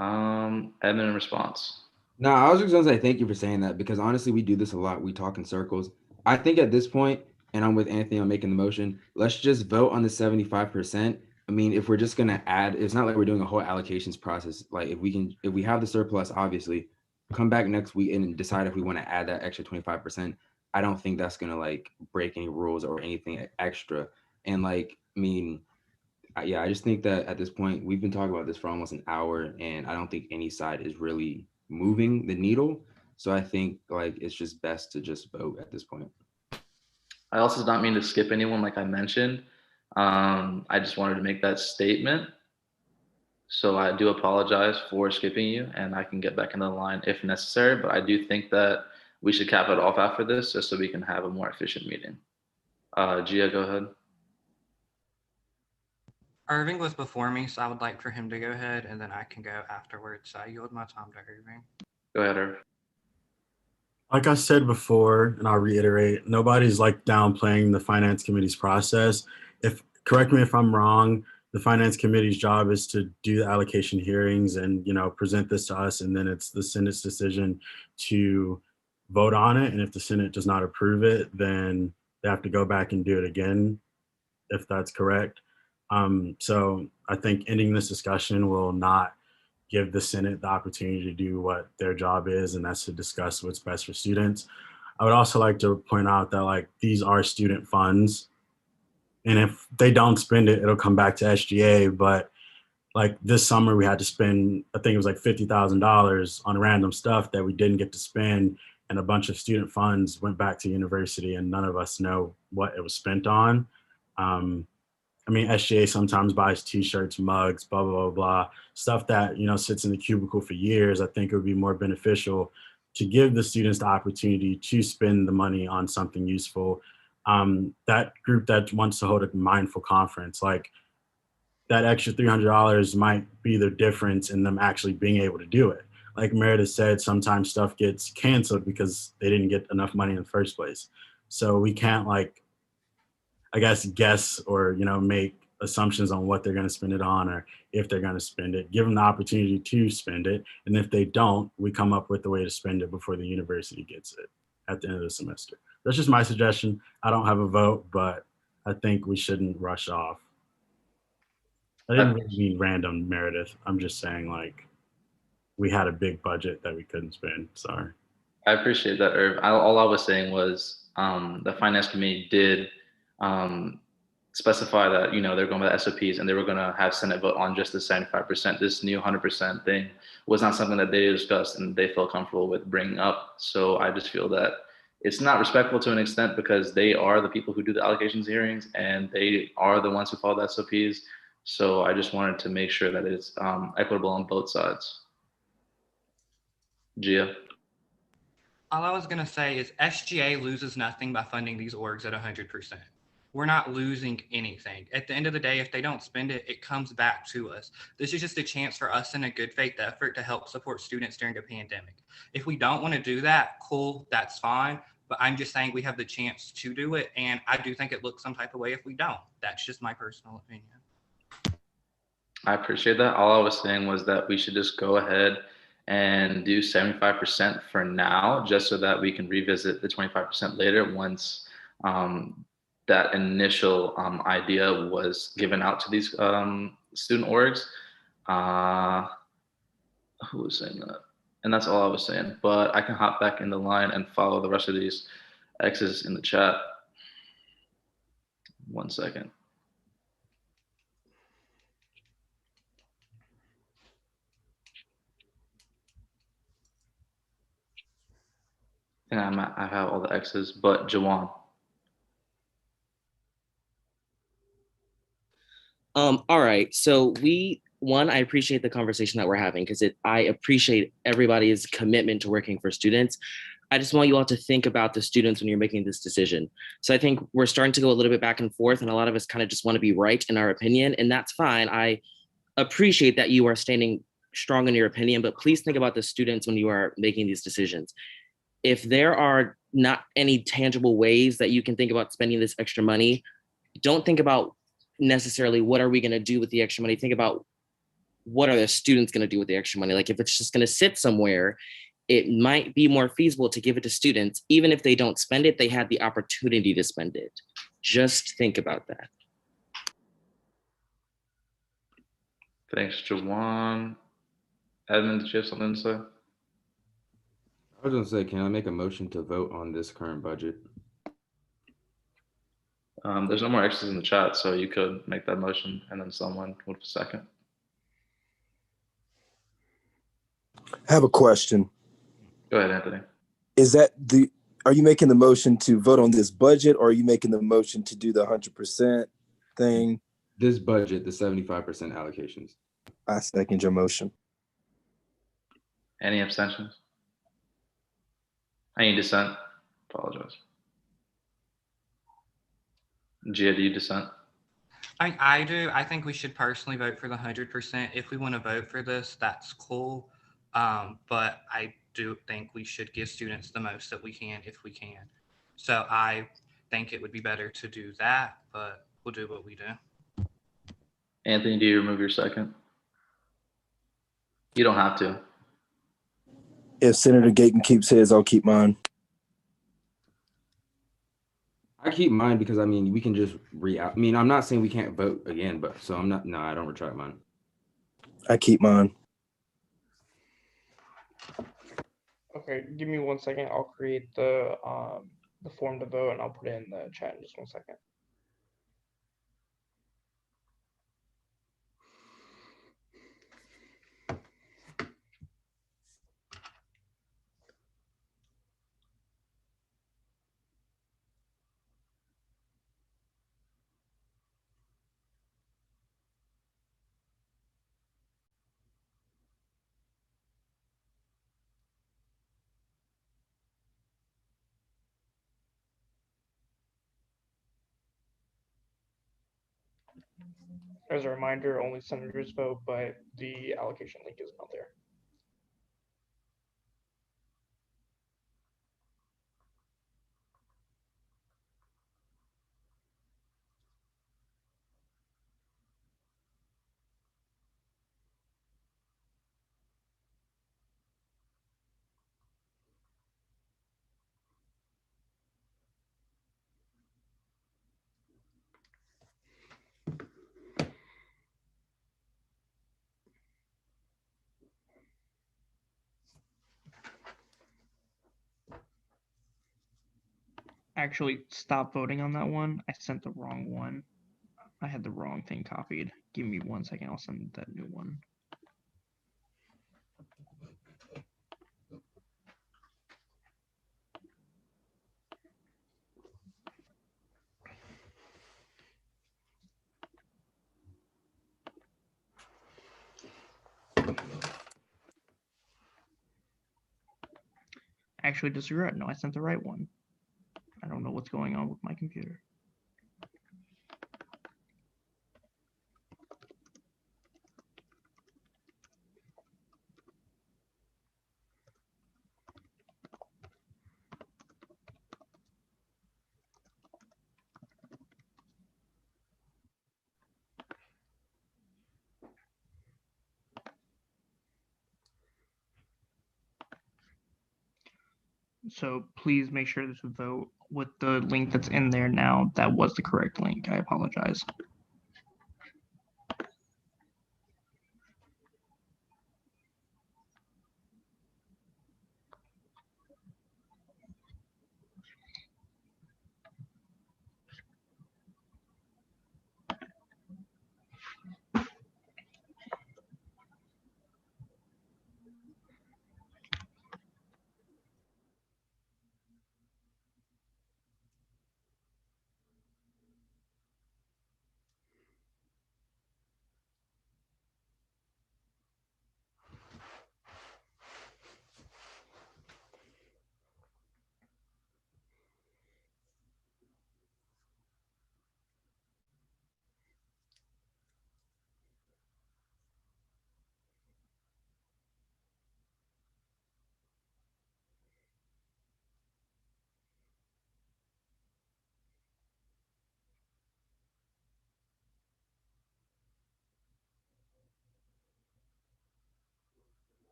Edmund, in response. No, I was just gonna say thank you for saying that, because honestly, we do this a lot. We talk in circles. I think at this point, and I'm with Anthony on making the motion, let's just vote on the 75%. I mean, if we're just gonna add, it's not like we're doing a whole allocations process. Like if we have the surplus, obviously, come back next week and decide if we want to add that extra 25%. I don't think that's gonna like break any rules or anything extra. And like, I mean, yeah, I just think that at this point, we've been talking about this for almost an hour, and I don't think any side is really moving the needle. So I think like it's just best to just vote at this point. I also did not mean to skip anyone, like I mentioned. I just wanted to make that statement. So I do apologize for skipping you, and I can get back in the line if necessary. But I do think that we should cap it off after this, just so we can have a more efficient meeting. Gia, go ahead. Irving was before me, so I would like for him to go ahead, and then I can go afterwards. So I yield my time to Irving. Go ahead, Irv. Like I said before, and I'll reiterate, nobody's like downplaying the finance committee's process. Correct me if I'm wrong, the finance committee's job is to do the allocation hearings and present this to us, and then it's the Senate's decision to vote on it. And if the Senate does not approve it, then they have to go back and do it again, if that's correct. So I think ending this discussion will not give the Senate the opportunity to do what their job is, and that's to discuss what's best for students. I would also like to point out that like these are student funds, and if they don't spend it, it'll come back to SGA. But like this summer, we had to spend, I think it was like $50,000 on random stuff that we didn't get to spend, and a bunch of student funds went back to university, and none of us know what it was spent on. I mean, SGA sometimes buys t-shirts, mugs, blah, blah, blah, blah, stuff that, sits in the cubicle for years. I think it would be more beneficial to give the students the opportunity to spend the money on something useful. That group that wants to hold a mindful conference, like that extra $300 might be the difference in them actually being able to do it. Like Meredith said, sometimes stuff gets canceled because they didn't get enough money in the first place. So we can't guess or make assumptions on what they're going to spend it on, or if they're going to spend it. Give them the opportunity to spend it, and if they don't, we come up with a way to spend it before the university gets it at the end of the semester. That's just my suggestion. I don't have a vote, but I think we shouldn't rush off. I didn't really mean random, Meredith. I'm just saying like we had a big budget that we couldn't spend. Sorry. I appreciate that, Irv. All I was saying was the finance committee did specify that they're going by the SOPs, and they were going to have Senate vote on just the 75%. This new 100% thing was not something that they discussed and they felt comfortable with bringing up. So I just feel that it's not respectful to an extent, because they are the people who do the allocations hearings, and they are the ones who follow the SOPs. So I just wanted to make sure that it's equitable on both sides. Gia. All I was going to say is SGA loses nothing by funding these orgs at 100%. We're not losing anything. At the end of the day, if they don't spend it, it comes back to us. This is just a chance for us in a good faith effort to help support students during a pandemic. If we don't want to do that, cool, that's fine. But I'm just saying we have the chance to do it. And I do think it looks some type of way if we don't. That's just my personal opinion. I appreciate that. All I was saying was that we should just go ahead and do 75% for now, just so that we can revisit the 25% later once that initial idea was given out to these student orgs. Who was saying that? And that's all I was saying. But I can hop back in the line and follow the rest of these X's in the chat. 1 second. And I have all the X's, but Jawan. All right. So I appreciate the conversation that we're having because I appreciate everybody's commitment to working for students. I just want you all to think about the students when you're making this decision. So I think we're starting to go a little bit back and forth, and a lot of us kind of just want to be right in our opinion, and that's fine. I appreciate that you are standing strong in your opinion, but please think about the students when you are making these decisions. If there are not any tangible ways that you can think about spending this extra money, don't think about necessarily what are we going to do with the extra money. Think about what are the students going to do with the extra money. Like if it's just going to sit somewhere, it might be more feasible to give it to students. Even if they don't spend it, they had the opportunity to spend it. Just think about that. Thanks, Jawan. Edmund, did you have something to say? I was gonna say, can I make a motion to vote on this current budget? There's no more X's in the chat, so you could make that motion and then someone would second. I have a question. Go ahead, Anthony. Are you making the motion to vote on this budget, or are you making the motion to do the 100% thing? This budget, the 75% allocations. I second your motion. Any abstentions? Any dissent? Apologize. Gia, do you dissent? I do. I think we should personally vote for the 100%. If we want to vote for this, that's cool. But I do think we should give students the most that we can if we can. So I think it would be better to do that, but we'll do what we do. Anthony, do you remove your second? You don't have to. If Senator Gayton keeps his, I'll keep mine. I keep mine because I mean we can just I'm not saying we can't vote again, but so I'm not. No, I don't retract mine. I keep mine. Okay, give me 1 second. I'll create the form to vote and I'll put it in the chat in just 1 second. As a reminder, only senators vote, but the allocation link is not there. Actually, stop voting on that one. I sent the wrong one. I had the wrong thing copied. Give me 1 second. I'll send that new one. actually disagree. No, I sent the right one. I don't know what's going on with my computer. So please make sure to vote with the link that's in there now. That was the correct link. I apologize.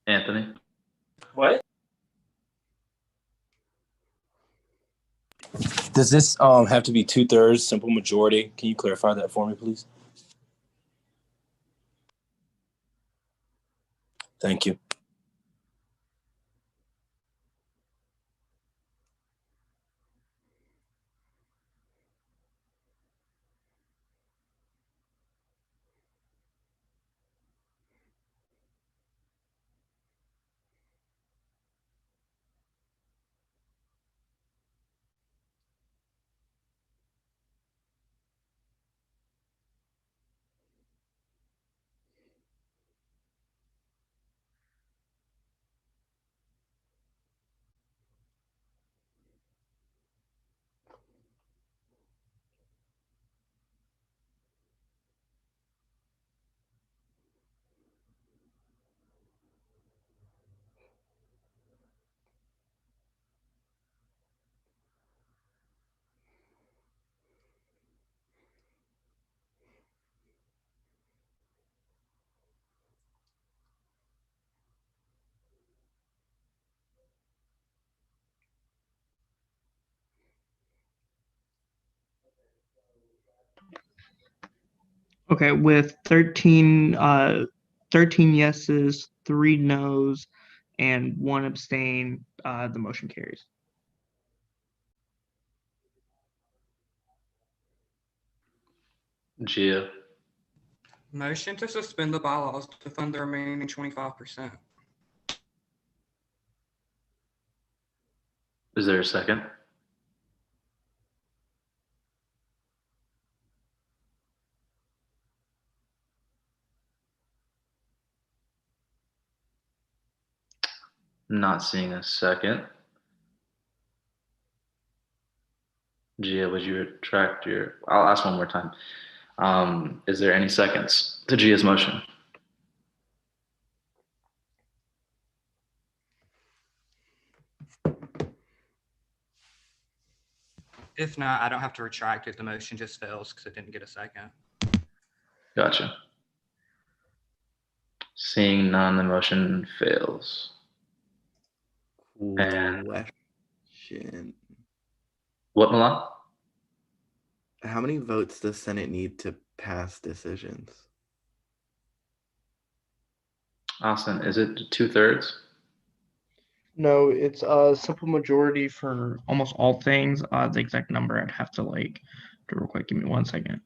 Anthony? What? Does this have to be 2/3 simple majority? Can you clarify that for me, please? Thank you. Okay, with 13 yeses, 3 nos, and 1 abstain, the motion carries. Gia? Motion to suspend the bylaws to fund the remaining 25%. Is there a second? Not seeing a second. Gia, would you retract your? I'll ask one more time. Is there any seconds to Gia's motion? If not, I don't have to retract it. The motion just fails because it didn't get a second. Gotcha. Seeing none, the motion fails. And Question. what, Milan? How many votes does Senate need to pass decisions? Austin, is it 2/3? No, it's a simple majority for almost all things. The exact number I'd have to like do real quick. Give me 1 second.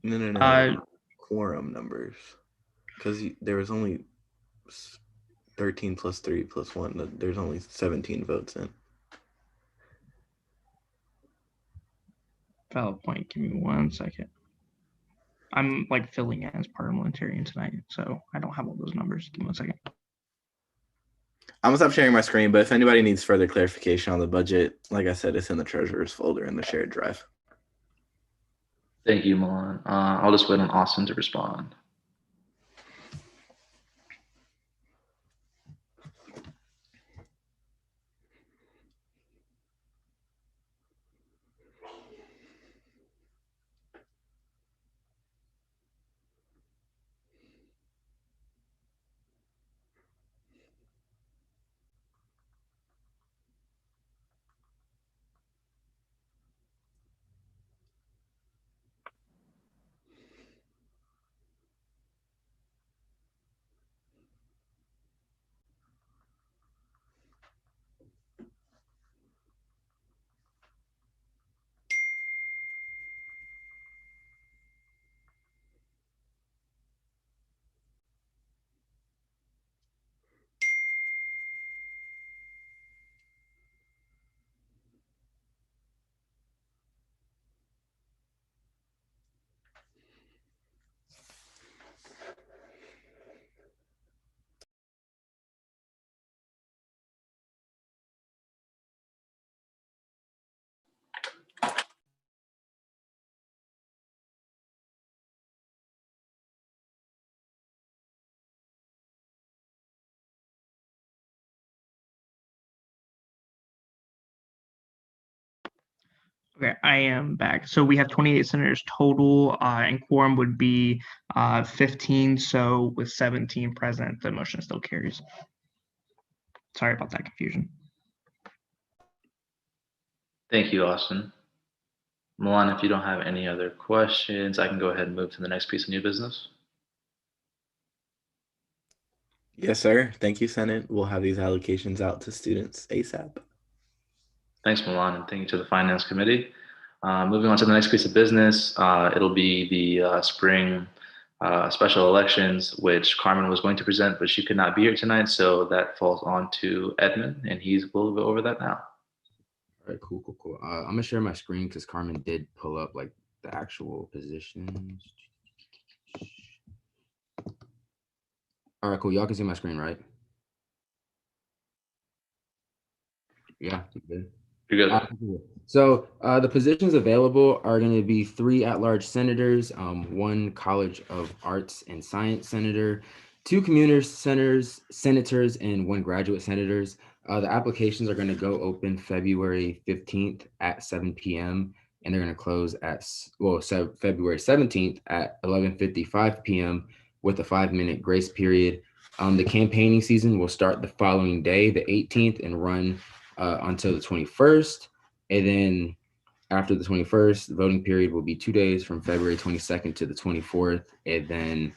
No. Quorum numbers. Because there was only 13 plus 3 plus 1. There's only 17 votes in. Valid point. Give me 1 second. I'm like filling in as parliamentarian tonight, so I don't have all those numbers. Give me 1 second. I'm gonna stop sharing my screen, but if anybody needs further clarification on the budget, like I said, it's in the treasurer's folder in the shared drive. Thank you, Milan. I'll just wait on Austin to respond. Okay, I am back. So we have 28 senators total, and quorum would be 15. So with 17 present, the motion still carries. Sorry about that confusion. Thank you, Austin. Milan, if you don't have any other questions, I can go ahead and move to the next piece of new business. Yes, sir. Thank you, Senate. We'll have these allocations out to students ASAP. Thanks, Milan, and thank you to the Finance Committee. Moving on to the next piece of business, it'll be the spring special elections, which Carmen was going to present, but she could not be here tonight, so that falls on to Edmund, and will go over that now. All right, cool. I'm gonna share my screen because Carmen did pull up like the actual positions. All right, cool. Y'all can see my screen, right? Yeah, you're good. So the positions available are going to be 3 at-large senators, 1 College of Arts and Science senator, 2 community senators, and 1 graduate senators. The applications are going to go open February 15th at 7 p.m. and they're going to close at February 17th at 11:55 p.m. with a 5-minute grace period. The campaigning season will start the following day, the 18th, and run until the 21st. And then after the 21st, the voting period will be 2 days from February 22nd to the 24th. And then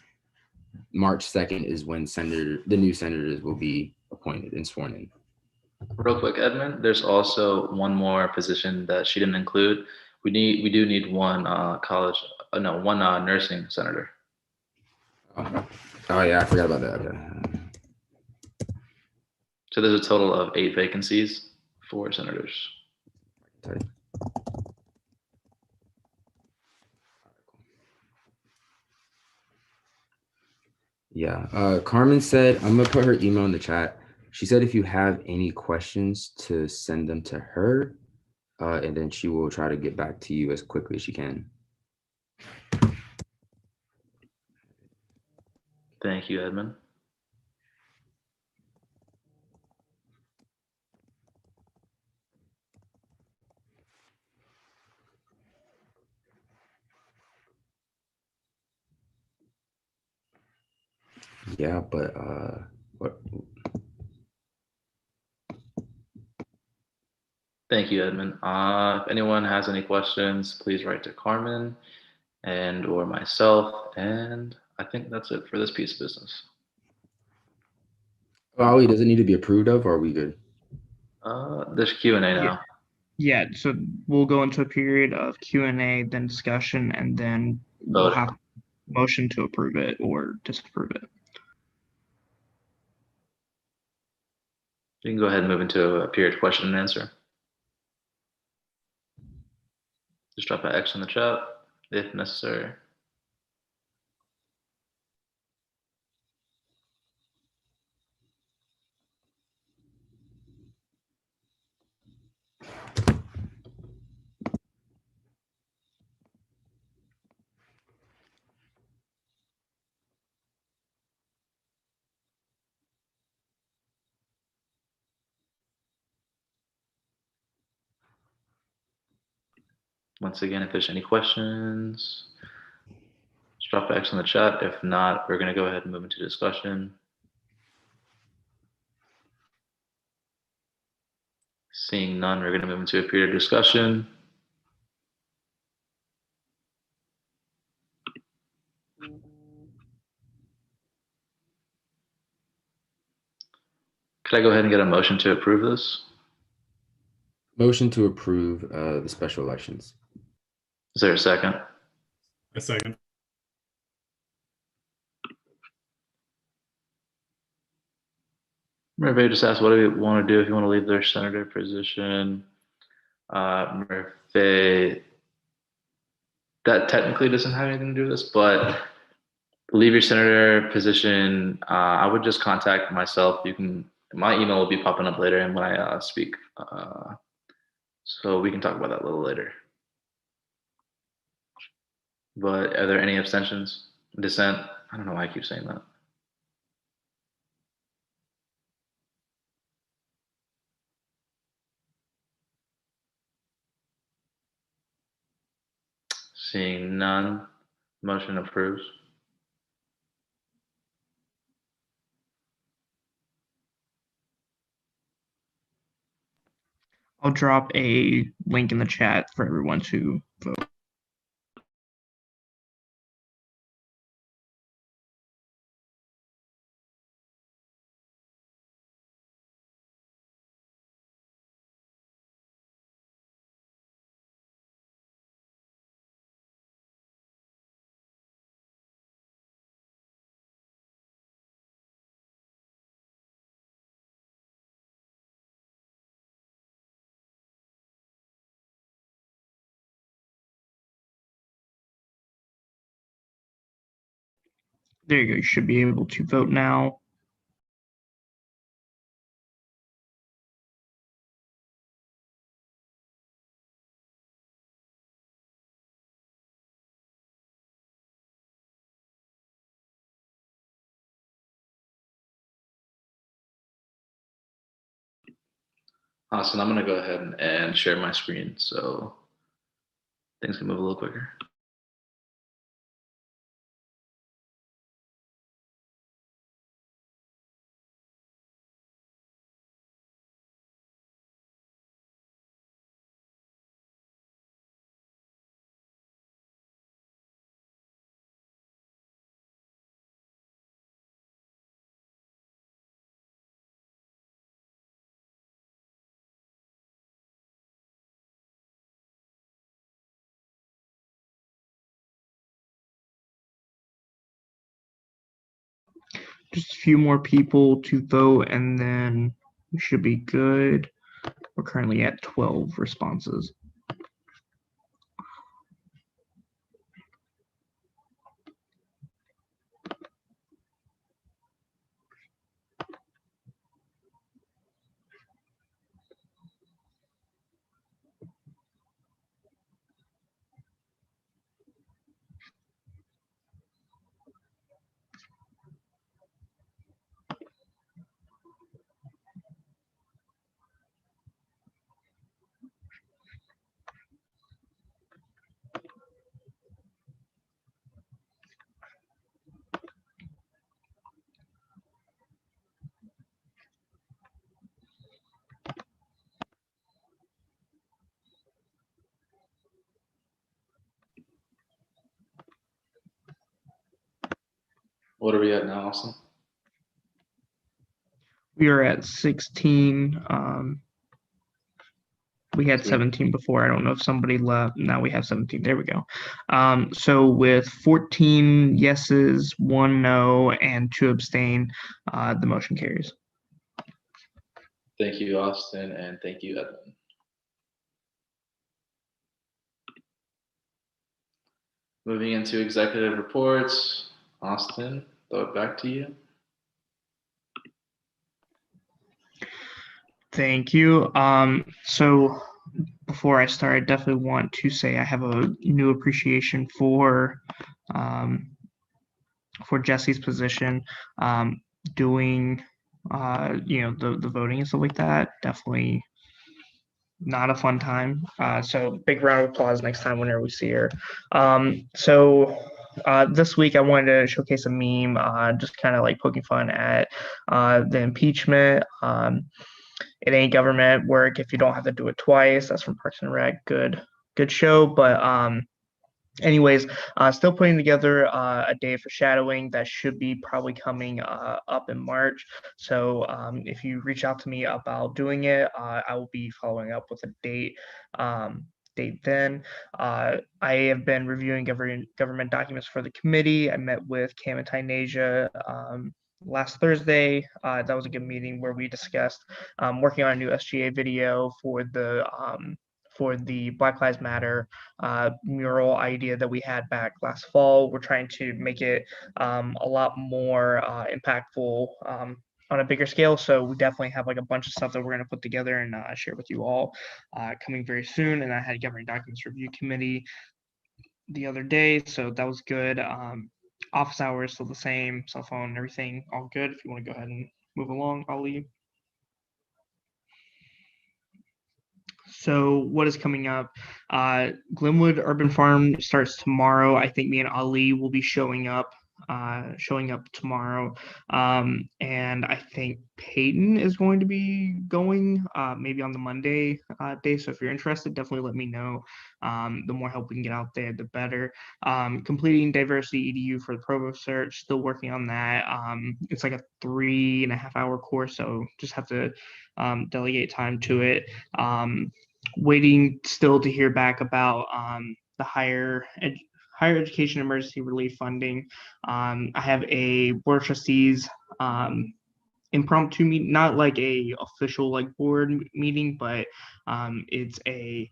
March 2nd is when the new senators will be appointed and sworn in. Real quick, Edmund, there's also one more position that she didn't include. We do need one nursing senator. Oh yeah, I forgot about that. Okay. So there's a total of 8 vacancies for senators. Yeah. Carmen said, I'm gonna put her email in the chat. She said if you have any questions to send them to her, and then she will try to get back to you as quickly as she can. Thank you, Edmund. Yeah, but what? Thank you, Edmund. If anyone has any questions, please write to Carmen and or myself. And I think that's it for this piece of business. Ollie, does it need to be approved of, or are we good? There's Q&A now. Yeah, so we'll go into a period of Q&A, then discussion, and then we'll Voting. have motion to approve it or disapprove it. You can go ahead and move into a period question and answer. Just drop an X in the chat if necessary. Once again, if there's any questions, just drop X in the chat. If not, we're going to go ahead and move into discussion. Seeing none, we're going to move into a period of discussion. Could I go ahead and get a motion to approve this? Motion to approve the special elections. Is there a second? A second. Murphy just asked, what do you want to do if you want to leave their senator position? Murphy, that technically doesn't have anything to do with this, but leave your senator position. I would just contact myself. You can, my email will be popping up later and when I speak. So we can talk about that a little later. But are there any abstentions? Dissent? I don't know why I keep saying that. Seeing none, motion approves. I'll drop a link in the chat for everyone to vote. There you go. You should be able to vote now. Awesome. I'm going to go ahead and share my screen so things can move a little quicker. Just a few more people to vote, and then we should be good. We're currently at 12 responses. What are we at now, Austin? We are at 16. We had 17 before. I don't know if somebody left. Now we have 17. There we go. So with 14 yeses, 1 no, and 2 abstain, the motion carries. Thank you, Austin, and thank you, Edwin. Moving into executive reports, Austin, throw it back to you. Thank you. So before I start, I definitely want to say I have a new appreciation for Jesse's position, doing the voting and stuff like that. Definitely not a fun time. So big round of applause next time whenever we see her. This week I wanted to showcase a meme, just kind of like poking fun at the impeachment. It ain't government work if you don't have to do it twice. That's from Parks and Rec. Good show. But anyways, still putting together a day for shadowing that should be probably coming up in March. So if you reach out to me about doing it, I will be following up with a date. Then. I have been reviewing government documents for the committee. I met with Cam and Tynasia last Thursday. That was a good meeting where we discussed working on a new SGA video for the Black Lives Matter mural idea that we had back last fall. We're trying to make it a lot more impactful on a bigger scale. So we definitely have like a bunch of stuff that we're going to put together and share with you all coming very soon. And I had government documents review committee the other day, so that was good. Office hours still the same, cell phone, everything all good. If you want to go ahead and move along, I'll leave. So what is coming up? Glenwood Urban Farm starts tomorrow. I think me and Ali will be showing up tomorrow. And I think Peyton is going to be going maybe on the Monday day. So if you're interested, definitely let me know. The more help we can get out there, the better. Completing diversity EDU for the provost search, still working on that. It's like a 3.5-hour course, so just have to delegate time to it. Waiting still to hear back about the higher education emergency relief funding. I have a board of trustees impromptu meeting, not like a official like board meeting, but it's a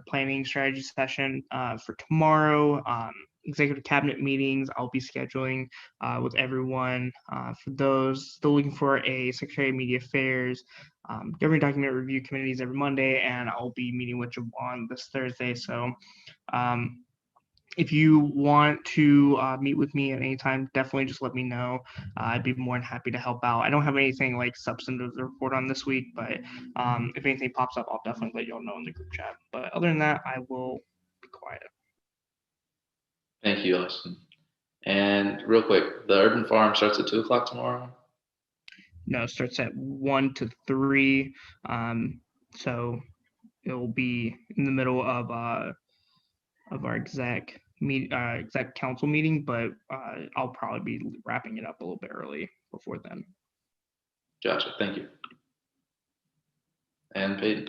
planning strategy session for tomorrow. Executive cabinet meetings I'll be scheduling with everyone for those. Still looking for a Secretary of Media Affairs, government document review committees every Monday, and I'll be meeting with Javon this Thursday. So if you want to meet with me at any time, definitely just let me know. I'd be more than happy to help out. I don't have anything like substantive to report on this week, but if anything pops up, I'll definitely let y'all know in the group chat. But other than that, I will be quiet. Thank you, Austin. And real quick, the Urban Farm starts at 2 o'clock tomorrow? No, it starts at 1 to 3. So it'll be in the middle of our exec council meeting, but I'll probably be wrapping it up a little bit early before then. Gotcha. Thank you. And Peyton.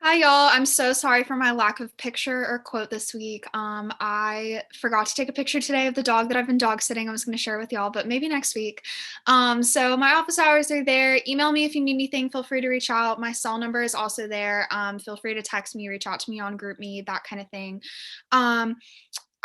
Hi, y'all. I'm so sorry for my lack of picture or quote this week. I forgot to take a picture today of the dog that I've been dog sitting. I was going to share with y'all, but maybe next week. So my office hours are there. Email me if you need anything. Feel free to reach out. My cell number is also there. Feel free to text me, reach out to me on GroupMe, that kind of thing.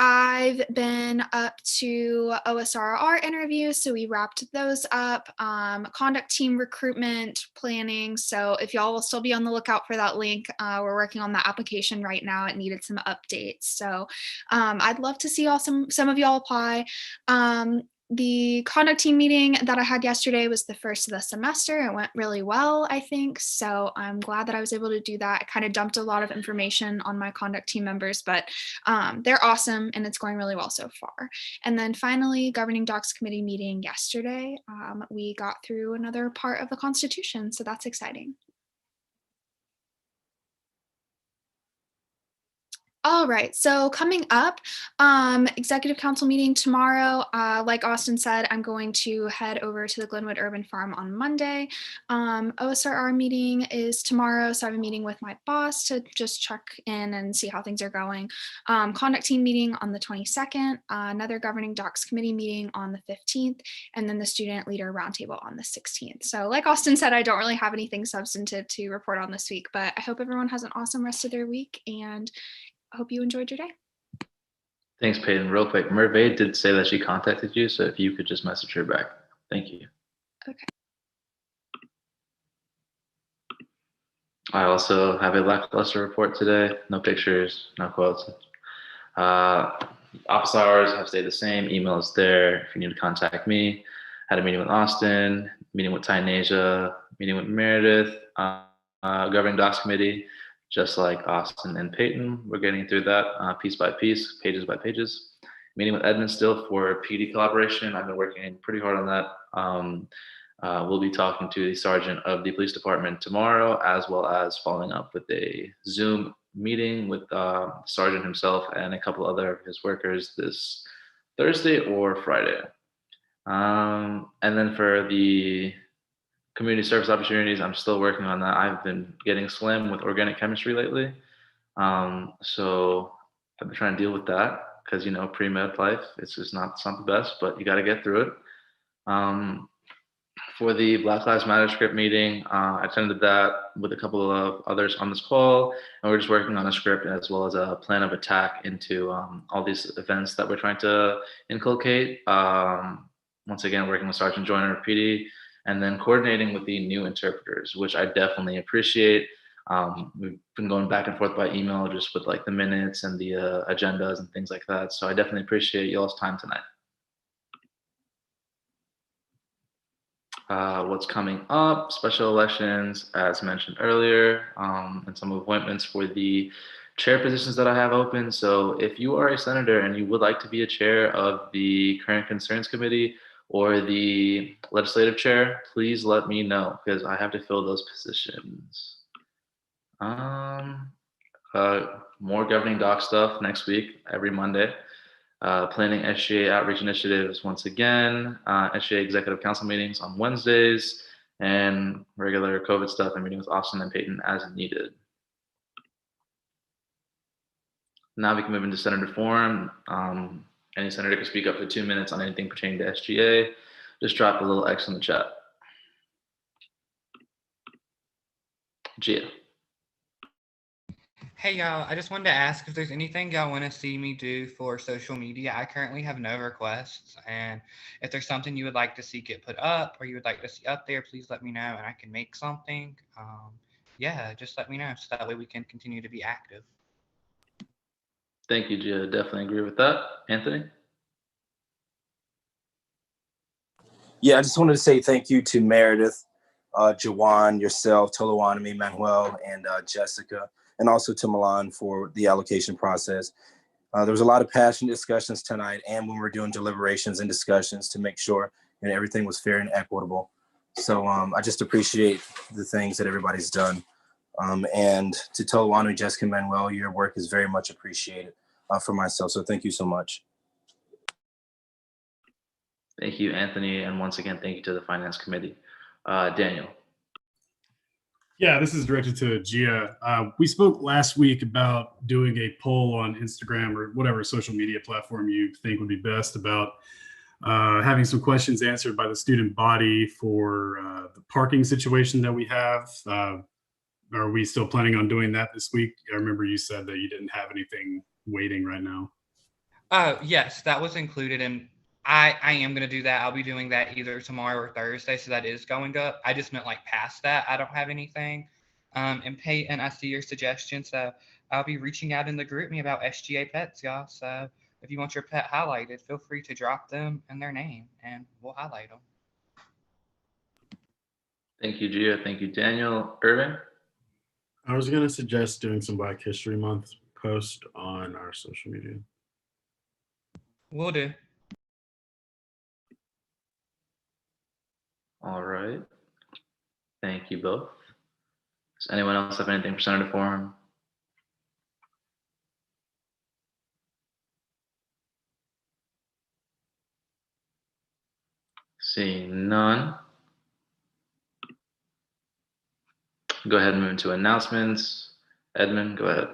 I've been up to OSRR interviews, so we wrapped those up. Conduct team recruitment planning. So if y'all will still be on the lookout for that link, we're working on that application right now. It needed some updates. So I'd love to see some of y'all apply. The conduct team meeting that I had yesterday was the first of the semester. It went really well, I think. So I'm glad that I was able to do that. I kind of dumped a lot of information on my conduct team members, but they're awesome and it's going really well so far. And then finally, governing docs committee meeting yesterday. We got through another part of the Constitution, so that's exciting. All right, so coming up, executive council meeting tomorrow. Like Austin said, I'm going to head over to the Glenwood Urban Farm on Monday. OSRR meeting is tomorrow, so I have a meeting with my boss to just check in and see how things are going. Conduct team meeting on the 22nd, another governing docs committee meeting on the 15th, and then the student leader roundtable on the 16th. So like Austin said, I don't really have anything substantive to report on this week, but I hope everyone has an awesome rest of their week, and I hope you enjoyed your day. Thanks, Peyton. Real quick, Merve did say that she contacted you, so if you could just message her back. Thank you. Okay. I also have a lackluster report today. No pictures, no quotes. Office hours have stayed the same. Email is there if you need to contact me. Had a meeting with Austin, meeting with Tynasia, meeting with Meredith, governing docs committee. Just like Austin and Peyton, we're getting through that piece by piece, pages by pages. Meeting with Edmund still for PD collaboration. I've been working pretty hard on that. We'll be talking to the sergeant of the police department tomorrow, as well as following up with a Zoom meeting with sergeant himself and a couple other of his workers this Thursday or Friday. And then for the community service opportunities, I'm still working on that. I've been getting slammed with organic chemistry lately. So I've been trying to deal with that because, you know, pre-med life, it's just not the best, but you got to get through it. For the Black Lives Matter script meeting, I attended that with a couple of others on this call, and we're just working on a script as well as a plan of attack into all these events that we're trying to inculcate. Once again, working with Sergeant Joyner of PD, and then coordinating with the new interpreters, which I definitely appreciate. We've been going back and forth by email just with like the minutes and the agendas and things like that. So I definitely appreciate y'all's time tonight. What's coming up, special elections, as mentioned earlier, and some appointments for the chair positions that I have open. So if you are a senator and you would like to be a chair of the current concerns committee or the legislative chair, please let me know because I have to fill those positions. More governing doc stuff next week, every Monday. Planning SGA outreach initiatives once again, SGA executive council meetings on Wednesdays, and regular COVID stuff and meeting with Austin and Peyton as needed. Now we can move into senator forum. Any senator can speak up for 2 minutes on anything pertaining to SGA. Just drop a little X in the chat. Gia. Hey y'all, I just wanted to ask if there's anything y'all want to see me do for social media. I currently have no requests, and if there's something you would like to see get put up or you would like to see up there, please let me know and I can make something. Yeah, just let me know so that way we can continue to be active. Thank you, Gia. Definitely agree with that. Anthony? Yeah, I just wanted to say thank you to Meredith, Jawan, yourself, Tolowanami, Manuel, and Jessica, and also to Milan for the allocation process. There was a lot of passionate discussions tonight and when we're doing deliberations and discussions to make sure everything was fair and equitable. So I just appreciate the things that everybody's done. And to Tolowanami, Jessica, Manuel, your work is very much appreciated for myself. So thank you so much. Thank you, Anthony. And once again, thank you to the Finance Committee. Daniel. Yeah, this is directed to Gia. We spoke last week about doing a poll on Instagram or whatever social media platform you think would be best about having some questions answered by the student body for the parking situation that we have. Are we still planning on doing that this week? I remember you said that you didn't have anything waiting right now. Yes, that was included in. I am going to do that. I'll be doing that either tomorrow or Thursday. So that is going up. I just meant like past that. I don't have anything. And Peyton, I see your suggestion. So I'll be reaching out in the group me about SGA pets, y'all. So if you want your pet highlighted, feel free to drop them and their name and we'll highlight them. Thank you, Gia. Thank you, Daniel. Irvin? I was going to suggest doing some Black History Month post on our social media. Will do. All right. Thank you both. Does anyone else have anything for Senator Forum? Seeing none. Go ahead and move into announcements. Edmund, go ahead.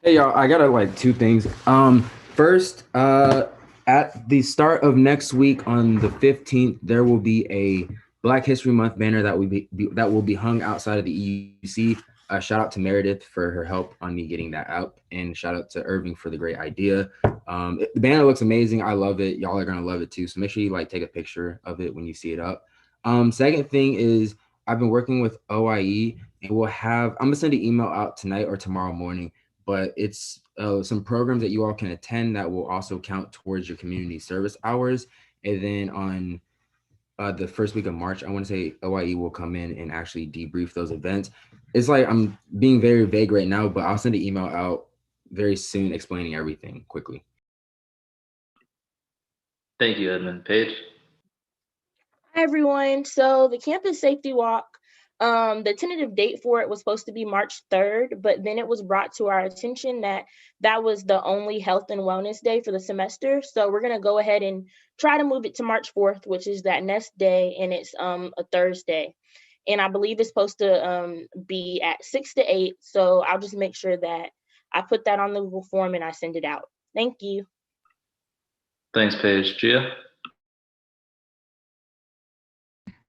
Hey y'all, I got like two things. First, at the start of next week on the 15th, there will be a Black History Month banner that will be hung outside of the EUC. Shout out to Meredith for her help on me getting that out, and shout out to Irving for the great idea. The banner looks amazing. I love it. Y'all are gonna love it too. So make sure you like take a picture of it when you see it up. Second thing is I've been working with OIE, and I'm gonna send an email out tonight or tomorrow morning. But it's some programs that you all can attend that will also count towards your community service hours. And then on the first week of March, I want to say OIE will come in and actually debrief those events. It's like I'm being very vague right now, but I'll send an email out very soon explaining everything quickly. Thank you, Edmund. Paige? Hi, everyone. So the Campus Safety Walk, the tentative date for it was supposed to be March 3rd, but then it was brought to our attention that that was the only health and wellness day for the semester. So we're going to go ahead and try to move it to March 4th, which is that next day, and it's a Thursday. And I believe it's supposed to be at 6 to 8. So I'll just make sure that I put that on the Google form and I send it out. Thank you. Thanks, Paige. Gia?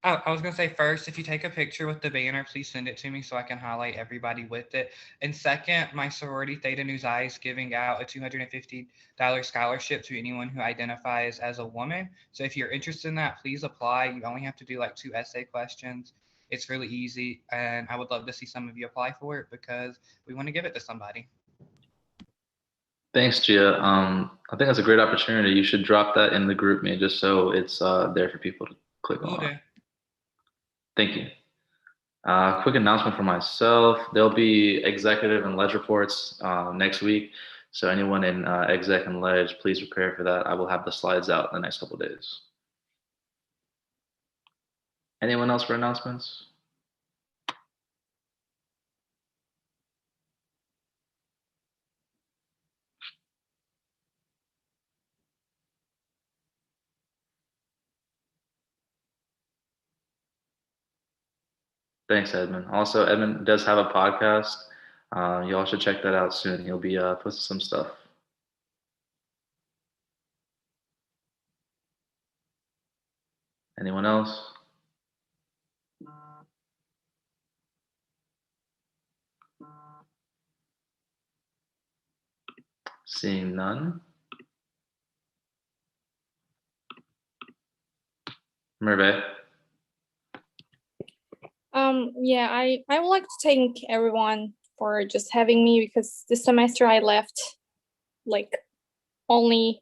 I was gonna say first, if you take a picture with the banner, please send it to me so I can highlight everybody with it. And second, my sorority Theta Nu Xi is giving out a $250 scholarship to anyone who identifies as a woman. So if you're interested in that, please apply. You only have to do like 2 essay questions. It's really easy, and I would love to see some of you apply for it because we want to give it to somebody. Thanks, Gia. I think that's a great opportunity. You should drop that in the group me just so it's there for people to click on. Okay. Thank you. Quick announcement for myself. There'll be executive and ledge reports next week. So anyone in exec and ledge, please prepare for that. I will have the slides out in the next couple of days. Anyone else for announcements? Thanks, Edmund. Also, Edmund does have a podcast. Y'all should check that out soon. He'll be posting some stuff. Anyone else? Seeing none. Merve. Yeah, I would like to thank everyone for just having me because this semester I left like only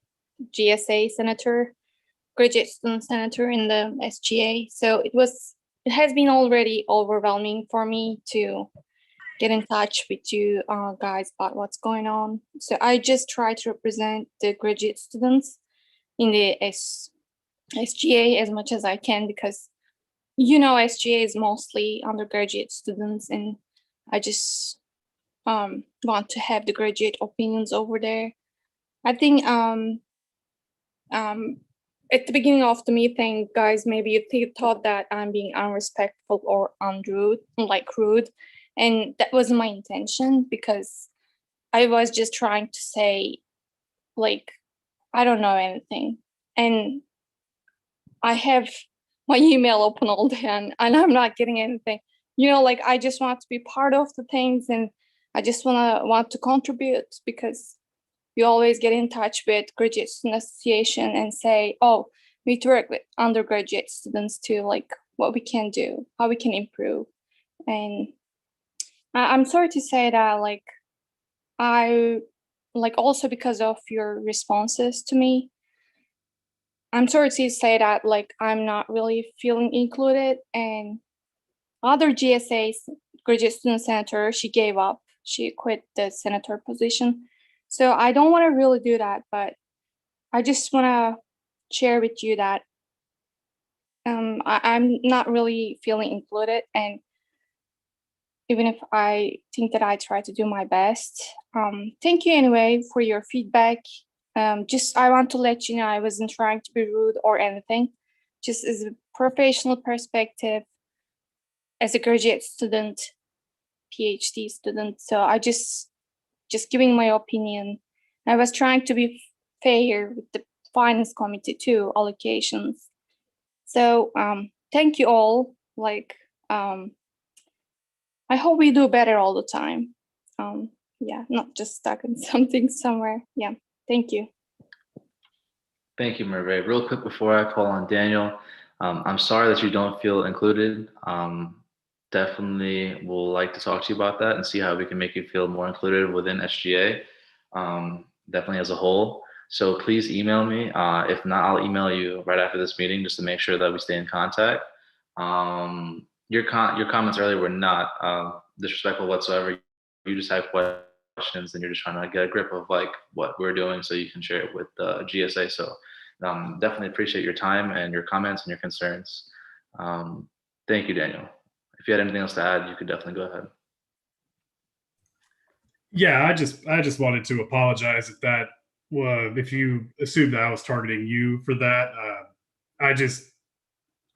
GSA senator, graduate student senator in the SGA. So it has been already overwhelming for me to get in touch with you guys about what's going on. So I just try to represent the graduate students in the SGA as much as I can because SGA is mostly undergraduate students, and I just want to have the graduate opinions over there. I think at the beginning of the meeting, guys, maybe you thought that I'm being unrespectful or rude, and that wasn't my intention because I was just trying to say, like, I don't know anything, and I have my email open all day and I'm not getting anything. Like I just want to be part of the things and I just want to contribute because you always get in touch with Graduate Student Association and say, oh, we need to work with undergraduate students to like what we can do, how we can improve. And I'm sorry to say that I also because of your responses to me, I'm sorry to say that I'm not really feeling included, and other GSA's graduate student senator, she gave up. She quit the senator position. So I don't want to really do that, but I just want to share with you that I'm not really feeling included. And even if I think that I try to do my best, thank you anyway for your feedback. I want to let you know I wasn't trying to be rude or anything. just as a professional perspective, as a graduate student, PhD student. So I just giving my opinion. I was trying to be fair with the finance committee too, allocations. So thank you all. Like I hope we do better all the time. Yeah, not just stuck in something somewhere. Yeah, thank you. Thank you, Merve. Real quick before I call on Daniel, I'm sorry that you don't feel included. Definitely will like to talk to you about that and see how we can make you feel more included within SGA, definitely as a whole. So please email me. If not, I'll email you right after this meeting just to make sure that we stay in contact. Your comments earlier were not disrespectful whatsoever. You just have questions and you're just trying to get a grip of like what we're doing so you can share it with GSA. So definitely appreciate your time and your comments and your concerns. Thank you, Daniel. If you had anything else to add, you could definitely go ahead. Yeah, I just wanted to apologize if you assumed that I was targeting you for that.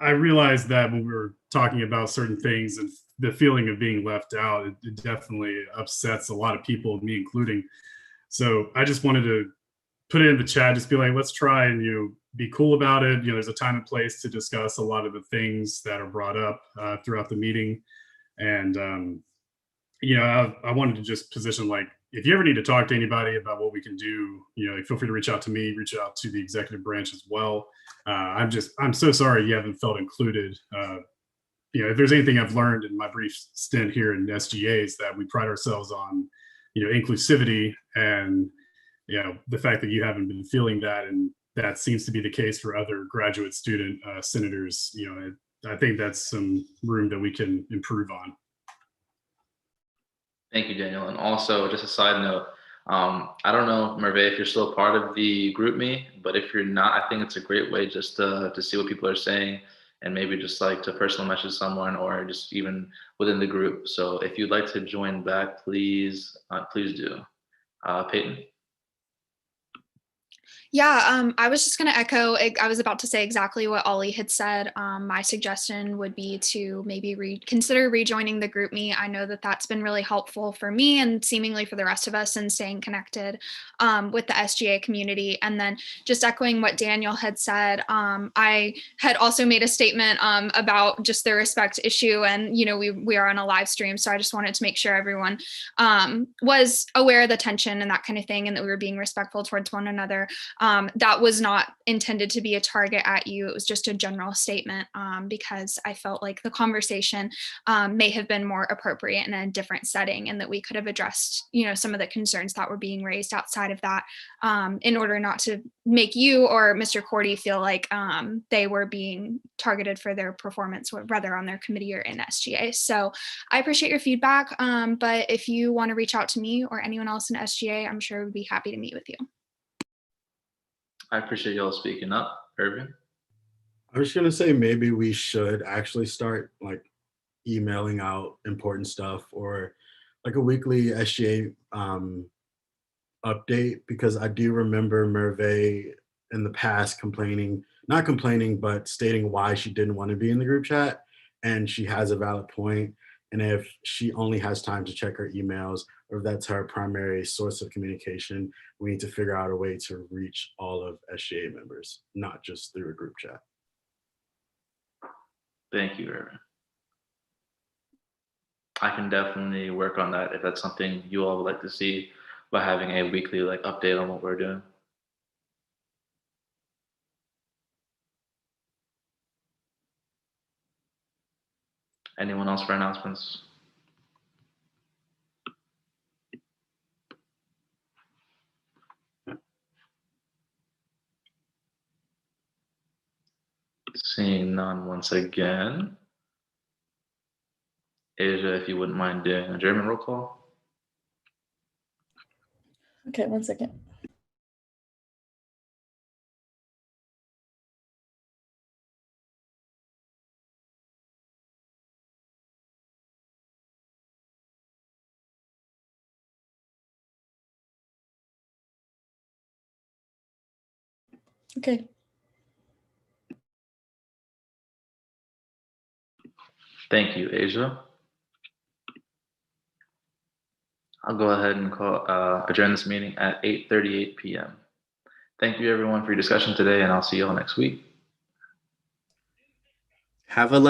I realized that when we were talking about certain things and the feeling of being left out, it definitely upsets a lot of people, me including. So I just wanted to put it in the chat, just be like, let's try and be cool about it. There's a time and place to discuss a lot of the things that are brought up throughout the meeting. And I wanted to just position like, if you ever need to talk to anybody about what we can do, feel free to reach out to me, reach out to the executive branch as well. I'm so sorry you haven't felt included. If there's anything I've learned in my brief stint here in SGA is that we pride ourselves on, inclusivity, and the fact that you haven't been feeling that, and that seems to be the case for other graduate student senators. I think that's some room that we can improve on. Thank you, Daniel. And also, just a side note, I don't know, Merve, if you're still part of the GroupMe, but if you're not, I think it's a great way just to see what people are saying and maybe just like to personal message someone or just even within the group. So if you'd like to join back, please do. Peyton? Yeah, I was just going to echo, I was about to say exactly what Ollie had said. My suggestion would be to maybe consider rejoining the GroupMe. I know that that's been really helpful for me and seemingly for the rest of us in staying connected with the SGA community. And then just echoing what Daniel had said, I had also made a statement about just the respect issue, and we are on a live stream, so I just wanted to make sure everyone was aware of the tension and that kind of thing, and that we were being respectful towards one another. That was not intended to be a target at you. It was just a general statement because I felt like the conversation may have been more appropriate in a different setting, and that we could have addressed, some of the concerns that were being raised outside of that in order not to make you or Mr. Cordy feel like they were being targeted for their performance, whether on their committee or in SGA. So I appreciate your feedback, but if you want to reach out to me or anyone else in SGA, I'm sure we'd be happy to meet with you. I appreciate y'all speaking up. Irvin? I was going to say maybe we should actually start like emailing out important stuff or like a weekly SGA update, because I do remember Merve in the past not complaining, but stating why she didn't want to be in the group chat. And she has a valid point. And if she only has time to check her emails, or if that's her primary source of communication, we need to figure out a way to reach all of SGA members, not just through a group chat. Thank you, Irvin. I can definitely work on that if that's something you all would like to see, by having a weekly update on what we're doing. Anyone else for announcements? Seeing none once again. Asia, if you wouldn't mind doing a German roll call. Okay, 1 second. Okay. Thank you, Asia. I'll go ahead and adjourn this meeting at 8:38 p.m. Thank you everyone for your discussion today, and I'll see you all next week. Have a